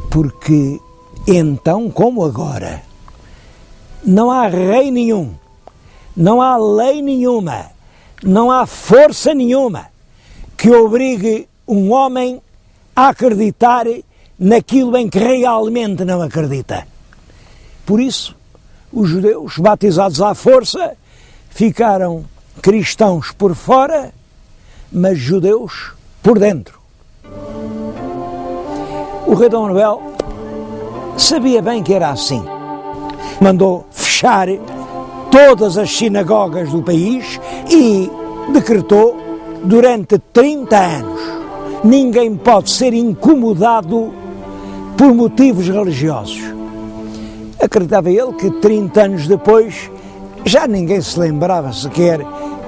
Porque então, como agora, não há rei nenhum, não há lei nenhuma, não há força nenhuma que obrigue um homem a acreditar naquilo em que realmente não acredita. Por isso, os judeus, batizados à força, ficaram cristãos por fora, mas judeus por dentro. O rei Dom Manuel sabia bem que era assim. Mandou fechar fechar todas as sinagogas do país e decretou durante 30 anos: ninguém pode ser incomodado por motivos religiosos. Acreditava ele que 30 anos depois já ninguém se lembrava sequer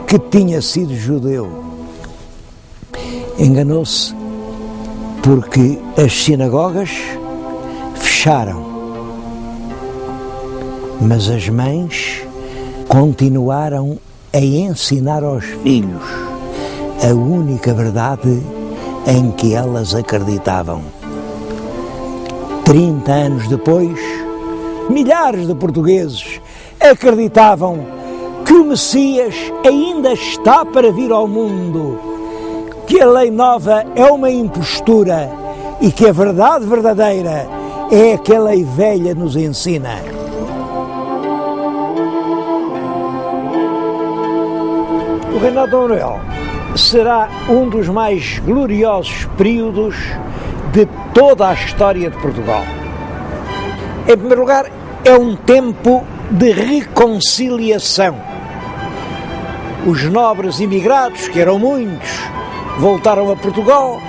que tinha sido judeu. Enganou-se, porque as sinagogas fecharam, mas as mães continuaram a ensinar aos filhos a única verdade em que elas acreditavam. 30 anos depois, milhares de portugueses acreditavam que o Messias ainda está para vir ao mundo, que a lei nova é uma impostura e que a verdade verdadeira é a que a lei velha nos ensina. O reinado de Dom Manuel será um dos mais gloriosos períodos de toda a história de Portugal. Em primeiro lugar, é um tempo de reconciliação. Os nobres imigrados, que eram muitos, voltaram a Portugal,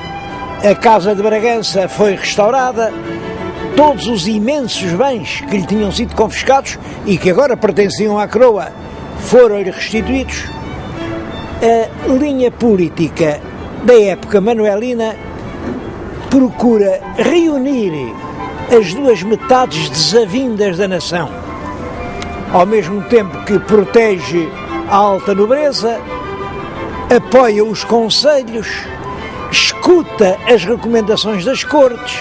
a Casa de Bragança foi restaurada, todos os imensos bens que lhe tinham sido confiscados e que agora pertenciam à coroa foram-lhe restituídos. A linha política da época manuelina procura reunir as duas metades desavindas da nação, ao mesmo tempo que protege a alta nobreza, apoia os conselhos, escuta as recomendações das cortes,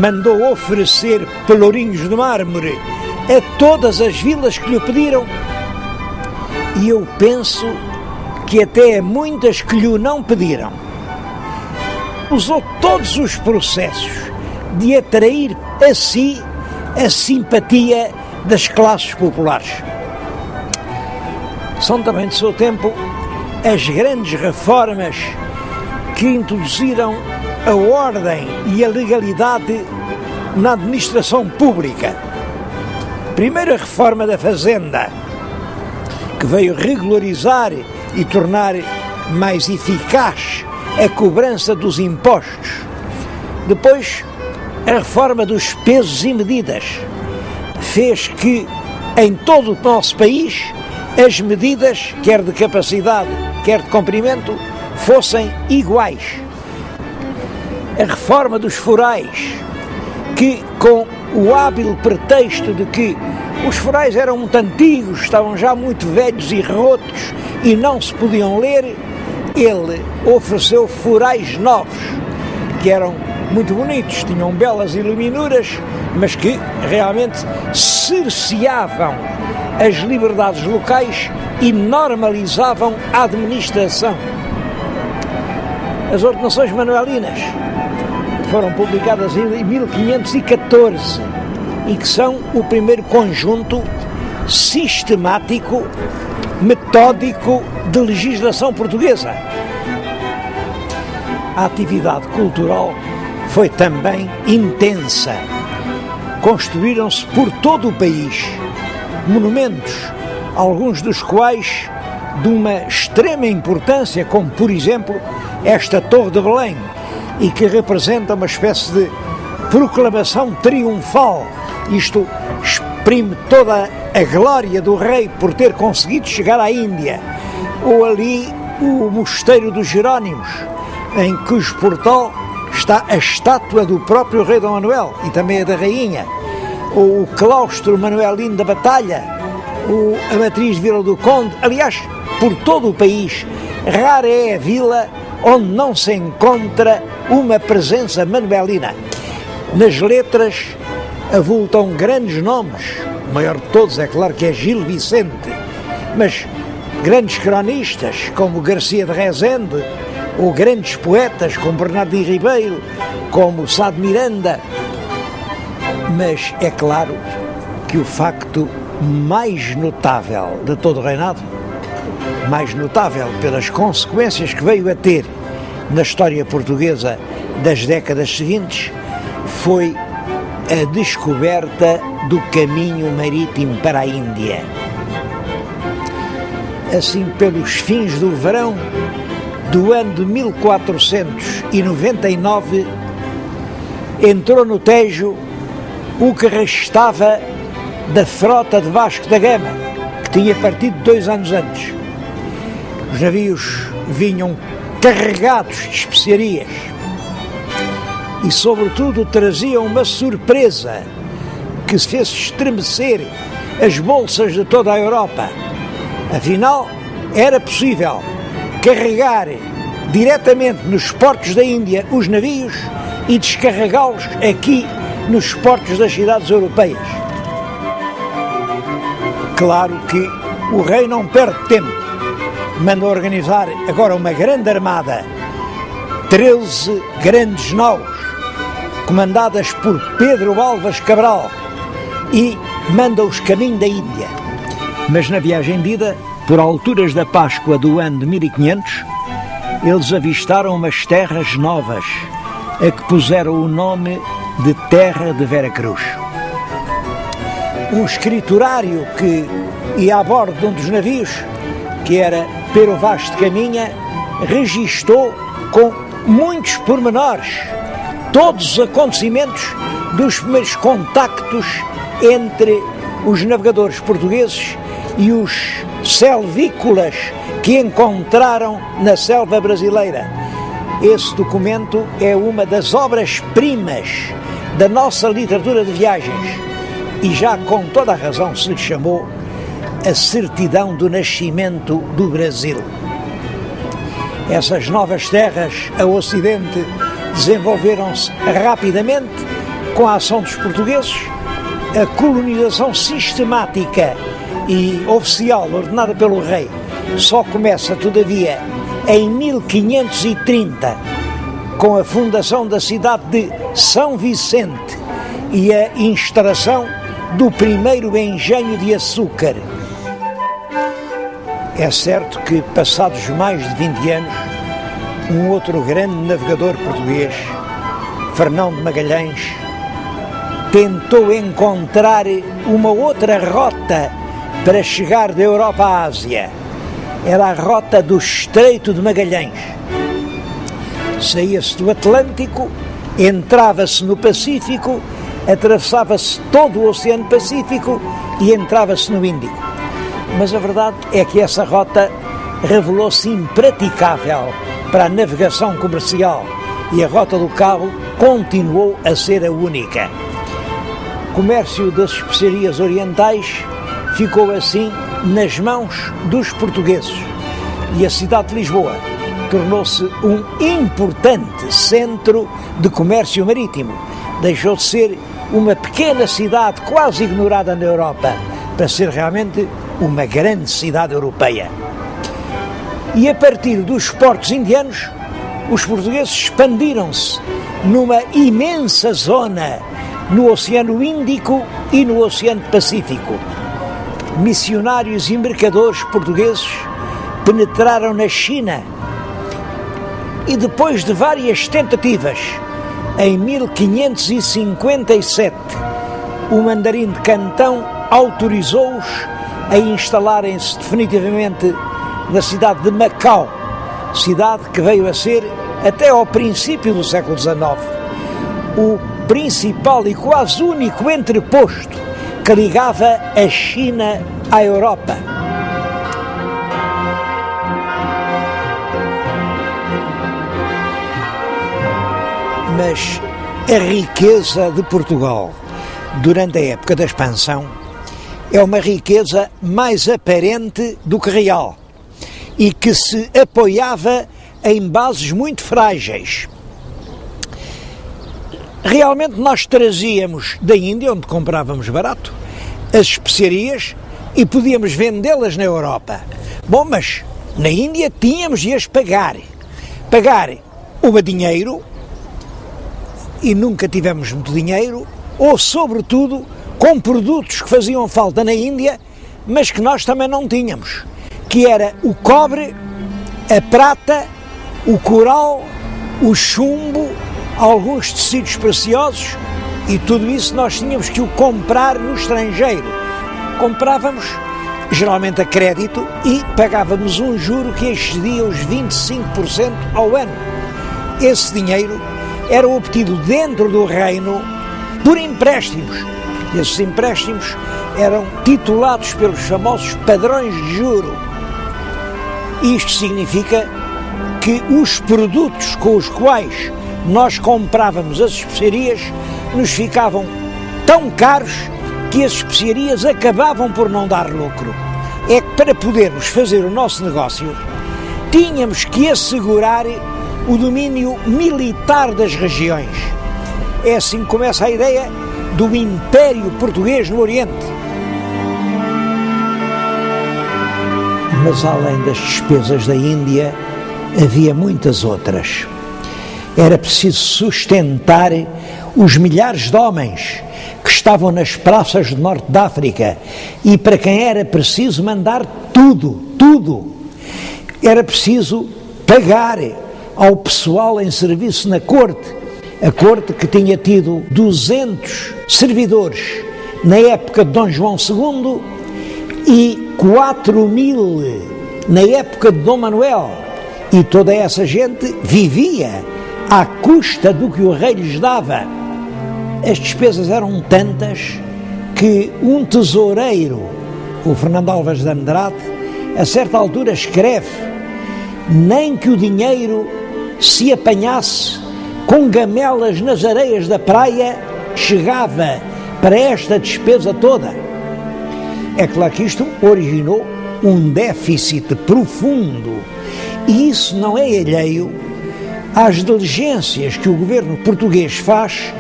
mandou oferecer pelourinhos de mármore a todas as vilas que lhe pediram, e eu penso que até muitas que lhe não pediram. Usou todos os processos de atrair a si a simpatia das classes populares. São também de seu tempo as grandes reformas que introduziram a ordem e a legalidade na administração pública. Primeiro, a reforma da Fazenda, que veio regularizar e tornar mais eficaz a cobrança dos impostos. Depois, a reforma dos pesos e medidas fez que em todo o nosso país as medidas, quer de capacidade, quer de comprimento, fossem iguais. A reforma dos forais, que com o hábil pretexto de que os forais eram muito antigos, estavam já muito velhos e rotos e não se podiam ler, ele ofereceu forais novos, que eram muito bonitos, tinham belas iluminuras, mas que realmente cerceavam as liberdades locais e normalizavam a administração. As ordenações manuelinas foram publicadas em 1514 e que são o primeiro conjunto sistemático, metódico de legislação portuguesa. A atividade cultural foi também intensa. Construíram-se por todo o país monumentos, alguns dos quais de uma extrema importância, como por exemplo esta Torre de Belém, e que representa uma espécie de proclamação triunfal. Isto exprime toda a glória do rei por ter conseguido chegar à Índia. Ou ali o Mosteiro dos Jerónimos, em cujo portal está a estátua do próprio rei Dom Manuel e também a da rainha. Ou o claustro manuelino da Batalha, a matriz de Vila do Conde. Aliás, por todo o país, rara é a vila onde não se encontra uma presença manuelina. Nas letras avultam grandes nomes, o maior de todos é claro que é Gil Vicente, mas grandes cronistas como Garcia de Rezende, ou grandes poetas como Bernardino Ribeiro, como Sá de Miranda. Mas é claro que o facto mais notável de todo o reinado, mais notável pelas consequências que veio a ter na história portuguesa das décadas seguintes, foi a descoberta do caminho marítimo para a Índia. Assim, pelos fins do verão do ano de 1499, entrou no Tejo o que restava da frota de Vasco da Gama, que tinha partido 2 anos antes. Os navios vinham carregados de especiarias e, sobretudo, traziam uma surpresa que se fez estremecer as bolsas de toda a Europa. Afinal, era possível carregar diretamente nos portos da Índia os navios e descarregá-los aqui nos portos das cidades europeias. Claro que o rei não perde tempo. Manda organizar agora uma grande armada, 13 grandes naus, comandadas por Pedro Álvares Cabral, e manda-os caminho da Índia. Mas na viagem de ida, por alturas da Páscoa do ano de 1500, eles avistaram umas terras novas, a que puseram o nome de Terra de Veracruz. Um escriturário que ia a bordo de um dos navios, que era Pero Vaz de Caminha, registou com muitos pormenores todos os acontecimentos dos primeiros contactos entre os navegadores portugueses e os selvícolas que encontraram na selva brasileira. Esse documento é uma das obras-primas da nossa literatura de viagens e já com toda a razão se lhe chamou a certidão do nascimento do Brasil. Essas novas terras a ocidente desenvolveram-se rapidamente com a ação dos portugueses. A colonização sistemática e oficial ordenada pelo rei só começa, todavia, em 1530, com a fundação da cidade de São Vicente e a instalação do primeiro engenho de açúcar. É certo que, passados mais de 20 anos, um outro grande navegador português, Fernão de Magalhães, tentou encontrar uma outra rota para chegar da Europa à Ásia. Era a rota do Estreito de Magalhães. Saía-se do Atlântico, entrava-se no Pacífico, atravessava-se todo o Oceano Pacífico e entrava-se no Índico. Mas a verdade é que essa rota revelou-se impraticável para a navegação comercial e a Rota do Cabo continuou a ser a única. O comércio das especiarias orientais ficou assim nas mãos dos portugueses e a cidade de Lisboa tornou-se um importante centro de comércio marítimo. Deixou de ser uma pequena cidade quase ignorada na Europa para ser realmente uma grande cidade europeia. E a partir dos portos indianos, os portugueses expandiram-se numa imensa zona no Oceano Índico e no Oceano Pacífico. Missionários e mercadores portugueses penetraram na China e, depois de várias tentativas, em 1557, o mandarim de Cantão autorizou-os a instalarem-se definitivamente na cidade de Macau, cidade que veio a ser, até ao princípio do século XIX, o principal e quase único entreposto que ligava a China à Europa. Mas a riqueza de Portugal durante a época da expansão é uma riqueza mais aparente do que real e que se apoiava em bases muito frágeis. Realmente nós trazíamos da Índia, onde comprávamos barato, as especiarias e podíamos vendê-las na Europa. Bom, mas na Índia tínhamos de as pagar o dinheiro, e nunca tivemos muito dinheiro, ou sobretudo com produtos que faziam falta na Índia, mas que nós também não tínhamos, que era o cobre, a prata, o coral, o chumbo, alguns tecidos preciosos E tudo isso nós tínhamos que o comprar no estrangeiro. Comprávamos geralmente a crédito e pagávamos um juro que excedia os 25% ao ano. Esse dinheiro era obtido dentro do reino por empréstimos. Esses empréstimos eram titulados pelos famosos padrões de juro. Isto significa que os produtos com os quais nós comprávamos as especiarias nos ficavam tão caros que as especiarias acabavam por não dar lucro. É que para podermos fazer o nosso negócio, tínhamos que assegurar o domínio militar das regiões. É assim que começa a ideia do Império Português no Oriente. Mas além das despesas da Índia, havia muitas outras. Era preciso sustentar os milhares de homens que estavam nas praças do norte da África e para quem era preciso mandar tudo. Era preciso pagar ao pessoal em serviço na corte. A corte que tinha tido 200 servidores na época de Dom João II e 4.000 na época de Dom Manuel. E toda essa gente vivia à custa do que o rei lhes dava. As despesas eram tantas que um tesoureiro, o Fernando Alves de Andrade, a certa altura escreve: nem que o dinheiro se apanhasse com gamelas nas areias da praia chegava para esta despesa toda. É claro que isto originou um déficit profundo, e isso não é alheio às diligências que o governo português faz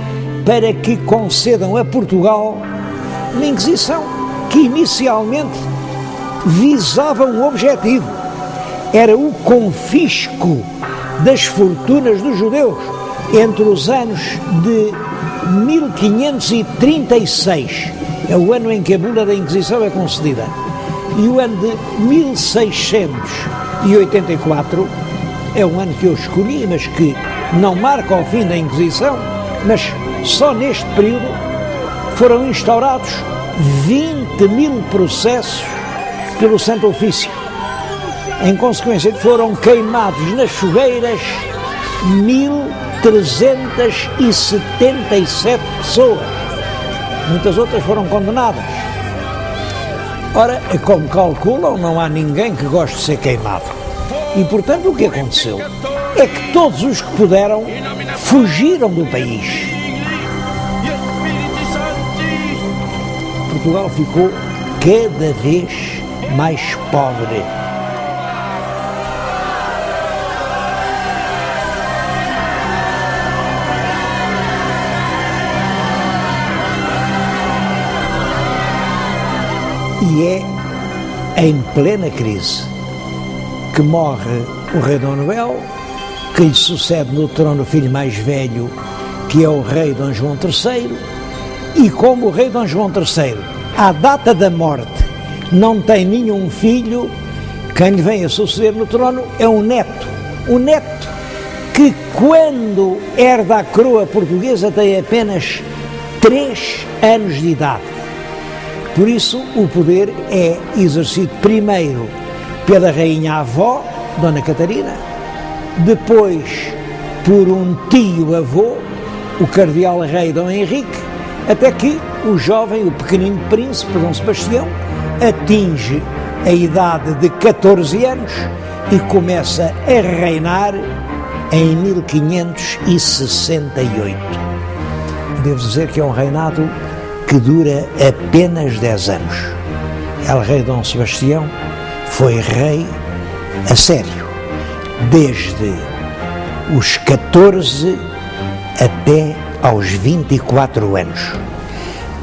para que concedam a Portugal uma Inquisição que inicialmente visava um objetivo: era o confisco das fortunas dos judeus entre os anos de 1536, é o ano em que a bula da Inquisição é concedida, e o ano de 1684 é o ano que eu escolhi, mas que não marca o fim da Inquisição, mas só neste período foram instaurados 20.000 processos pelo Santo Ofício. Em consequência, foram queimados nas fogueiras 1.377 pessoas. Muitas outras foram condenadas. Ora, como calculam, não há ninguém que goste de ser queimado. E, portanto, o que aconteceu é que todos os que puderam fugiram do país. Portugal ficou cada vez mais pobre. E é em plena crise que morre o rei Dom Manuel, que lhe sucede no trono o filho mais velho, que é o rei Dom João III, e como o rei Dom João III, à data da morte, não tem nenhum filho, quem lhe vem a suceder no trono é um neto que, quando herda a coroa portuguesa, tem apenas 3 anos de idade. Por isso, o poder é exercido primeiro pela rainha-avó, Dona Catarina, depois por um tio-avô, o cardeal-rei Dom Henrique, até que o jovem, o pequenino príncipe, Dom Sebastião, atinge a idade de 14 anos e começa a reinar em 1568. Devo dizer que é um reinado que dura apenas 10 anos. El Rei Dom Sebastião foi rei a sério, desde os 14 até aos 24 anos,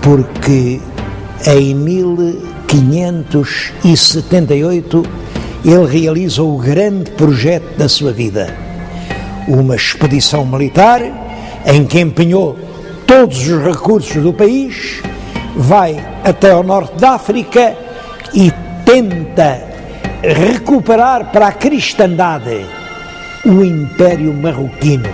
porque em 1578 ele realiza o grande projeto da sua vida, uma expedição militar em que empenhou todos os recursos do país, vai até ao norte da África e tenta recuperar para a cristandade o Império Marroquino.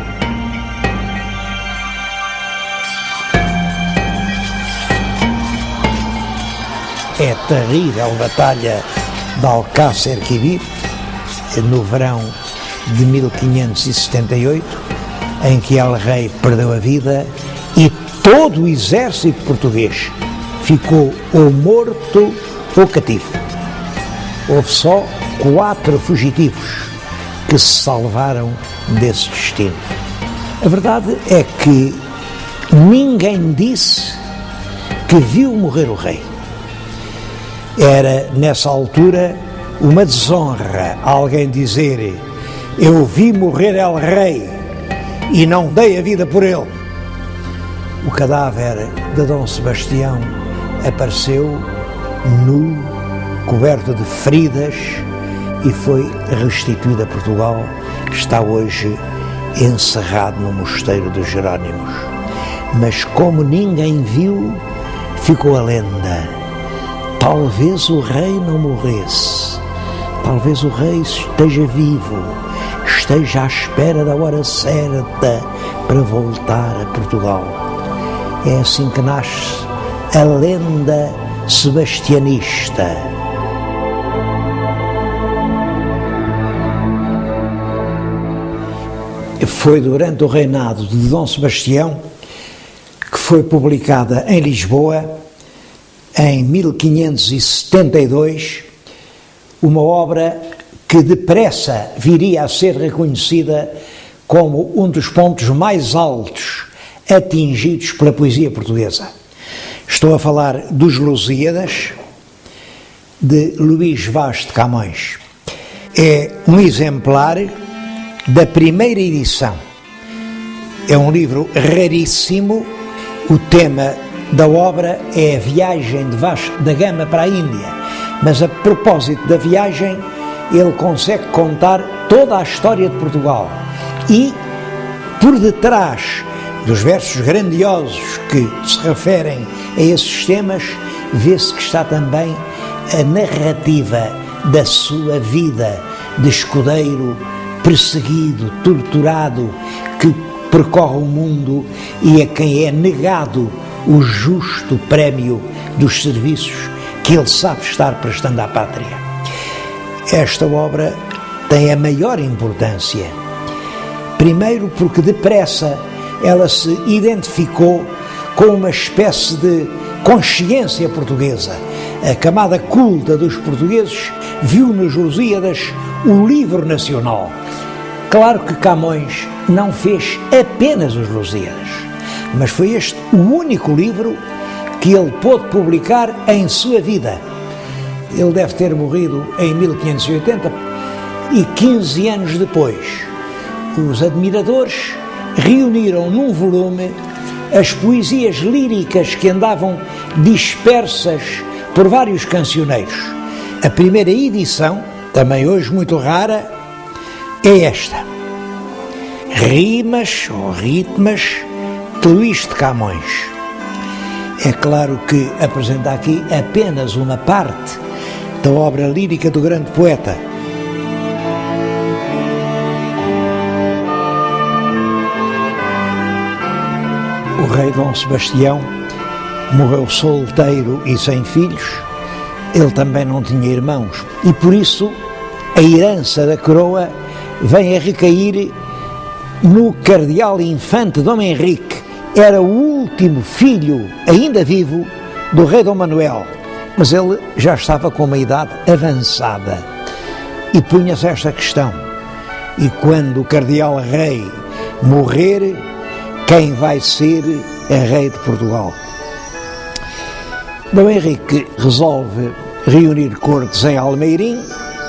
é a terrível batalha de Alcácer Quibir, no verão de 1578, em que El Rei perdeu a vida e todo o exército português ficou ou morto ou cativo. Houve só 4 fugitivos que se salvaram desse destino. A verdade é que ninguém disse que viu morrer o rei. Era, nessa altura, uma desonra alguém dizer: eu vi morrer El Rei e não dei a vida por ele. O cadáver de Dom Sebastião apareceu nu, coberto de feridas, e foi restituído a Portugal. Está hoje encerrado no mosteiro dos Jerónimos. Mas como ninguém viu, ficou a lenda: talvez o rei não morresse, talvez o rei esteja vivo, esteja à espera da hora certa para voltar a Portugal. É assim que nasce a lenda sebastianista. Foi durante o reinado de Dom Sebastião que foi publicada em Lisboa, em 1572, uma obra que depressa viria a ser reconhecida como um dos pontos mais altos atingidos pela poesia portuguesa. Estou a falar dos Lusíadas, de Luís Vaz de Camões. É um exemplar da primeira edição. É um livro raríssimo. O tema da obra é a viagem de Vasco da Gama para a Índia, mas a propósito da viagem ele consegue contar toda a história de Portugal, e por detrás dos versos grandiosos que se referem a esses temas vê-se que está também a narrativa da sua vida de escudeiro perseguido, torturado, que percorre o mundo e a quem é negado o justo prémio dos serviços que ele sabe estar prestando à pátria. Esta obra tem a maior importância. Primeiro porque depressa ela se identificou com uma espécie de consciência portuguesa. A camada culta dos portugueses viu nos Lusíadas o livro nacional. Claro que Camões não fez apenas os Lusíadas, mas foi este o único livro que ele pôde publicar em sua vida. Ele deve ter morrido em 1580 e 15 anos depois, os admiradores reuniram num volume as poesias líricas que andavam dispersas por vários cancioneiros. A primeira edição, também hoje muito rara, é esta: Rimas ou Ritmas de Luís de Camões. É claro que apresenta aqui apenas uma parte da obra lírica do grande poeta. O rei Dom Sebastião morreu solteiro e sem filhos. Ele também não tinha irmãos e por isso a herança da coroa vem a recair no cardeal infante Dom Henrique. Era o último filho ainda vivo do rei Dom Manuel, mas ele já estava com uma idade avançada e punha-se esta questão: e quando o cardeal rei morrer, quem vai ser a rei de Portugal? Dom Henrique resolve reunir cortes em Almeirim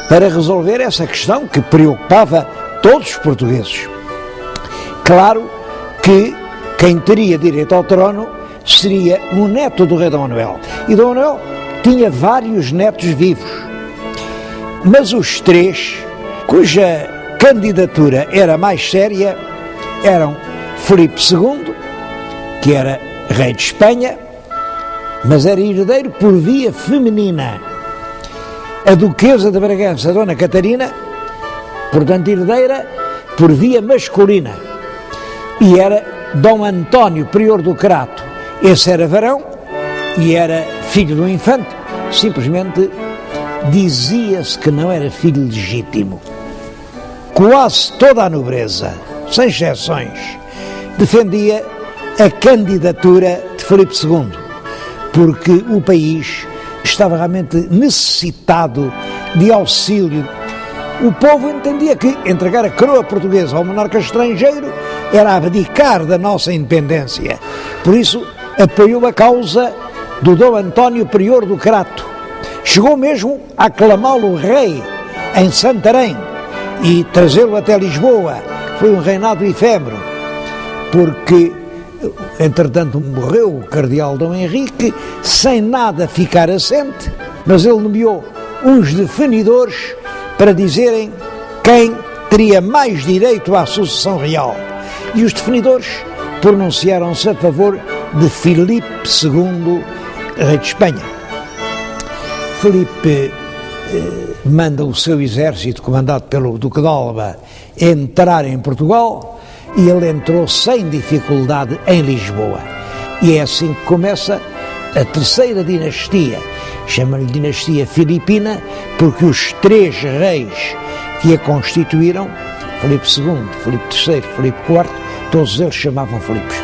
para resolver essa questão que preocupava todos os portugueses. Claro que quem teria direito ao trono seria um neto do rei Dom Manuel. E Dom Manuel tinha vários netos vivos, mas os 3 cuja candidatura era mais séria eram Filipe II, que era rei de Espanha, mas era herdeiro por via feminina. A duquesa de Bragança, Dona Catarina, portanto herdeira por via masculina. E era Dom António, prior do Crato. Esse era varão e era filho do infante, simplesmente dizia-se que não era filho legítimo. Quase toda a nobreza, sem exceções, defendia a candidatura de Filipe II, porque o país estava realmente necessitado de auxílio. O povo entendia que entregar a coroa portuguesa ao monarca estrangeiro era abdicar da nossa independência. Por isso, apoiou a causa do Dom António Prior do Crato. Chegou mesmo a aclamá-lo rei em Santarém e trazê-lo até Lisboa. Foi um reinado efêmero, porque, entretanto, morreu o cardeal Dom Henrique, sem nada ficar assente, mas ele nomeou uns defendidores para dizerem quem teria mais direito à sucessão real. E os defendidores pronunciaram-se a favor de Filipe II, rei de Espanha. Filipe manda o seu exército, comandado pelo Duque de Alba, entrar em Portugal, e ele entrou sem dificuldade em Lisboa. E é assim que começa a terceira dinastia. Chama-lhe dinastia filipina, porque os três reis que a constituíram, Filipe II, Filipe III, Filipe IV, todos eles chamavam Filipes.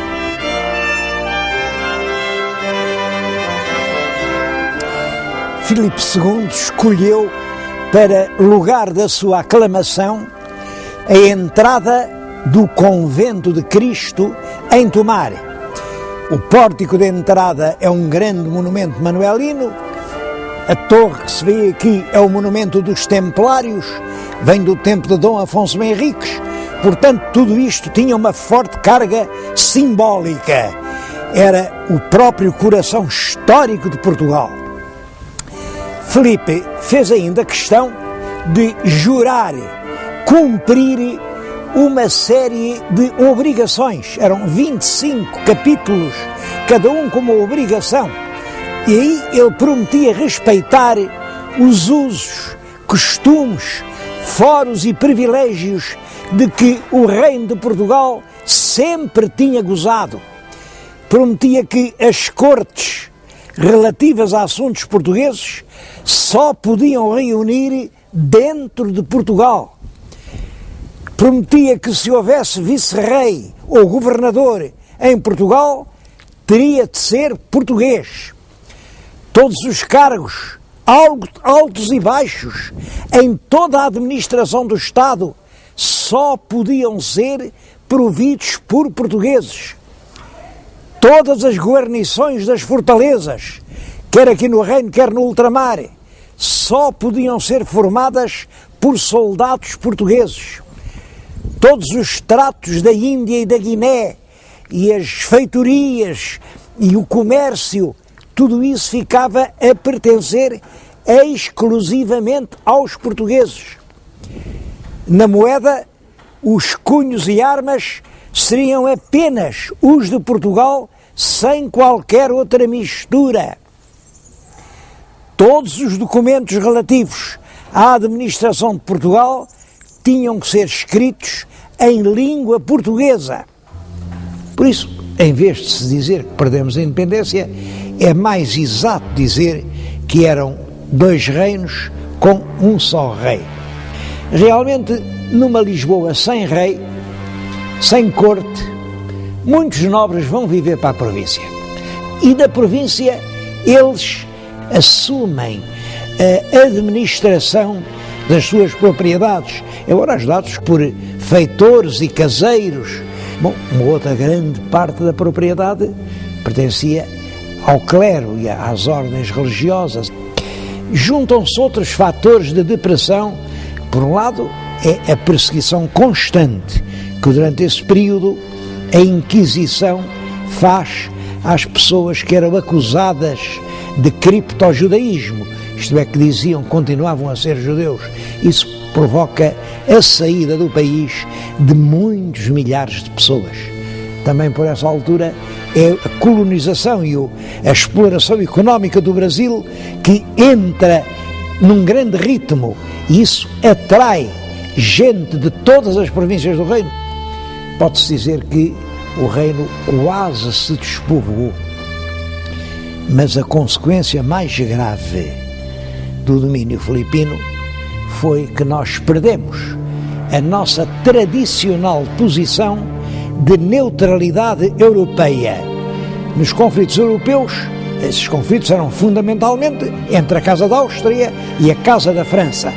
Filipe II escolheu para lugar da sua aclamação a entrada do Convento de Cristo em Tomar. O pórtico de entrada é um grande monumento manuelino. A torre que se vê aqui é o monumento dos Templários, vem do tempo de Dom Afonso Henriques. Portanto, tudo isto tinha uma forte carga simbólica. Era o próprio coração histórico de Portugal. Filipe fez ainda questão de jurar, cumprir uma série de obrigações. Eram 25 capítulos, cada um com uma obrigação. E aí ele prometia respeitar os usos, costumes, foros e privilégios de que o reino de Portugal sempre tinha gozado. Prometia que as cortes relativas a assuntos portugueses só podiam reunir dentro de Portugal. Prometia que se houvesse vice-rei ou governador em Portugal, teria de ser português. Todos os cargos, altos e baixos, em toda a administração do Estado, só podiam ser providos por portugueses. Todas as guarnições das fortalezas, quer aqui no Reino, quer no ultramar, só podiam ser formadas por soldados portugueses. Todos os tratos da Índia e da Guiné, e as feitorias, e o comércio, tudo isso ficava a pertencer exclusivamente aos portugueses. Na moeda, os cunhos e armas seriam apenas os de Portugal, sem qualquer outra mistura. Todos os documentos relativos à administração de Portugal tinham que ser escritos em língua portuguesa. Por isso, em vez de se dizer que perdemos a independência, é mais exato dizer que eram dois reinos com um só rei. Realmente, numa Lisboa sem rei, sem corte, muitos nobres vão viver para a província. E da província eles assumem a administração das suas propriedades, agora ajudados por feitores e caseiros. Bom, uma outra grande parte da propriedade pertencia ao clero e às ordens religiosas. Juntam-se outros fatores de depressão. Por um lado, é a perseguição constante que durante esse período a Inquisição faz às pessoas que eram acusadas de criptojudaísmo, isto é, que diziam que continuavam a ser judeus. Isso provoca a saída do país de muitos milhares de pessoas. Também por essa altura é a colonização e a exploração económica do Brasil que entra num grande ritmo, e isso atrai gente de todas as províncias do reino. Pode-se dizer que o reino quase se despovoou. Mas a consequência mais grave do domínio filipino foi que nós perdemos a nossa tradicional posição de neutralidade europeia. Nos conflitos europeus, esses conflitos eram fundamentalmente entre a Casa da Áustria e a Casa da França.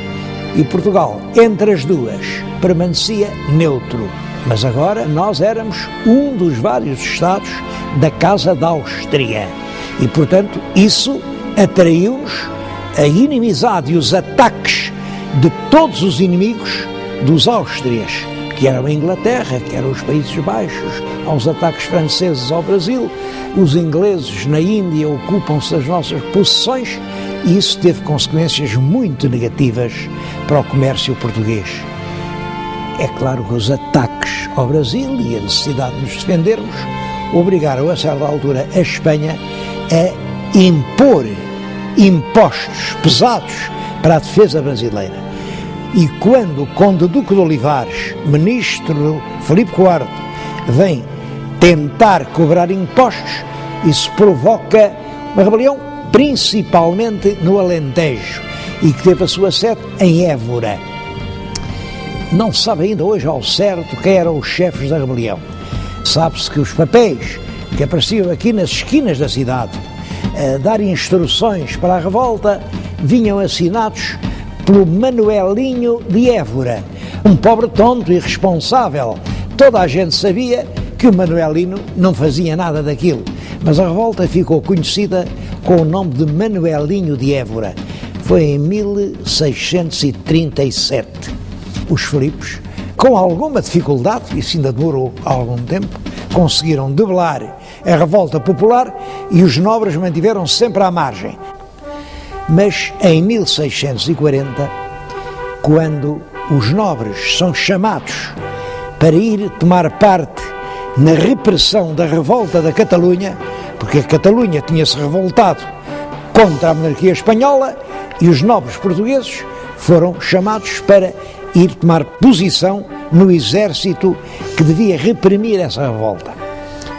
E Portugal, entre as duas, permanecia neutro. Mas agora nós éramos um dos vários Estados da Casa da Áustria. E, portanto, isso atraiu-nos a inimizade e os ataques de todos os inimigos dos Áustrias, que eram a Inglaterra, que eram os Países Baixos, aos ataques franceses ao Brasil. Os ingleses na Índia ocupam-se das nossas possessões e isso teve consequências muito negativas para o comércio português. É claro que os ataques ao Brasil e a necessidade de nos defendermos obrigaram a certa altura a Espanha a impor impostos pesados para a defesa brasileira. E quando o Conde Duque de Olivares, ministro Filipe IV, vem tentar cobrar impostos, isso provoca uma rebelião, principalmente no Alentejo, e que teve a sua sede em Évora. Não se sabe ainda hoje ao certo quem eram os chefes da rebelião. Sabe-se que os papéis que apareciam aqui nas esquinas da cidade a dar instruções para a revolta vinham assinados pelo Manuelinho de Évora, um pobre tonto irresponsável. Toda a gente sabia que o Manuelino não fazia nada daquilo, mas a revolta ficou conhecida com o nome de Manuelinho de Évora. Foi em 1637. Os Filipos, com alguma dificuldade, isso ainda demorou algum tempo, conseguiram debelar a revolta popular e os nobres mantiveram-se sempre à margem. Mas em 1640, quando os nobres são chamados para ir tomar parte na repressão da revolta da Catalunha, porque a Catalunha tinha-se revoltado contra a monarquia espanhola e os nobres portugueses foram chamados para ir tomar posição no exército que devia reprimir essa revolta.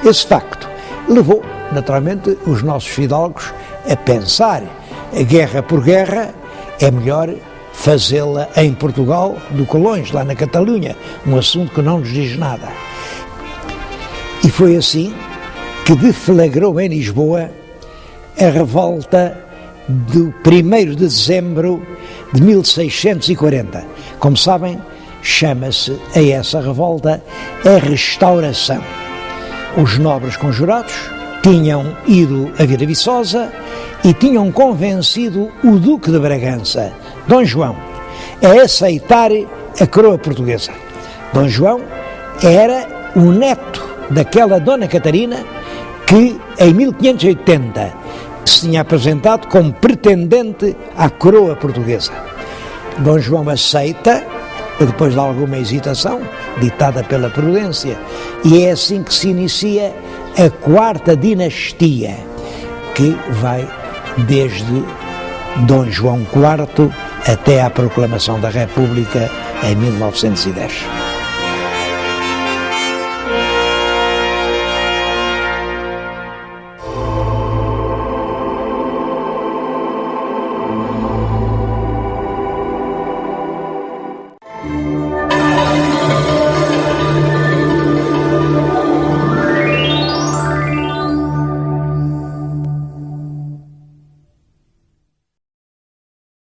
Esse facto levou, naturalmente, os nossos fidalgos a pensar: a guerra por guerra é melhor fazê-la em Portugal do que longe, lá na Catalunha, um assunto que não nos diz nada. E foi assim que deflagrou em Lisboa a revolta do 1º de dezembro de 1640. Como sabem, chama-se a essa revolta a Restauração. Os nobres conjurados tinham ido a Vila Viçosa e tinham convencido o Duque de Bragança, Dom João, a aceitar a coroa portuguesa. Dom João era o neto daquela Dona Catarina que, em 1580, se tinha apresentado como pretendente à coroa portuguesa. Dom João aceita, depois de alguma hesitação, ditada pela prudência, e é assim que se inicia a 4ª dinastia, que vai desde Dom João IV até à proclamação da República em 1910.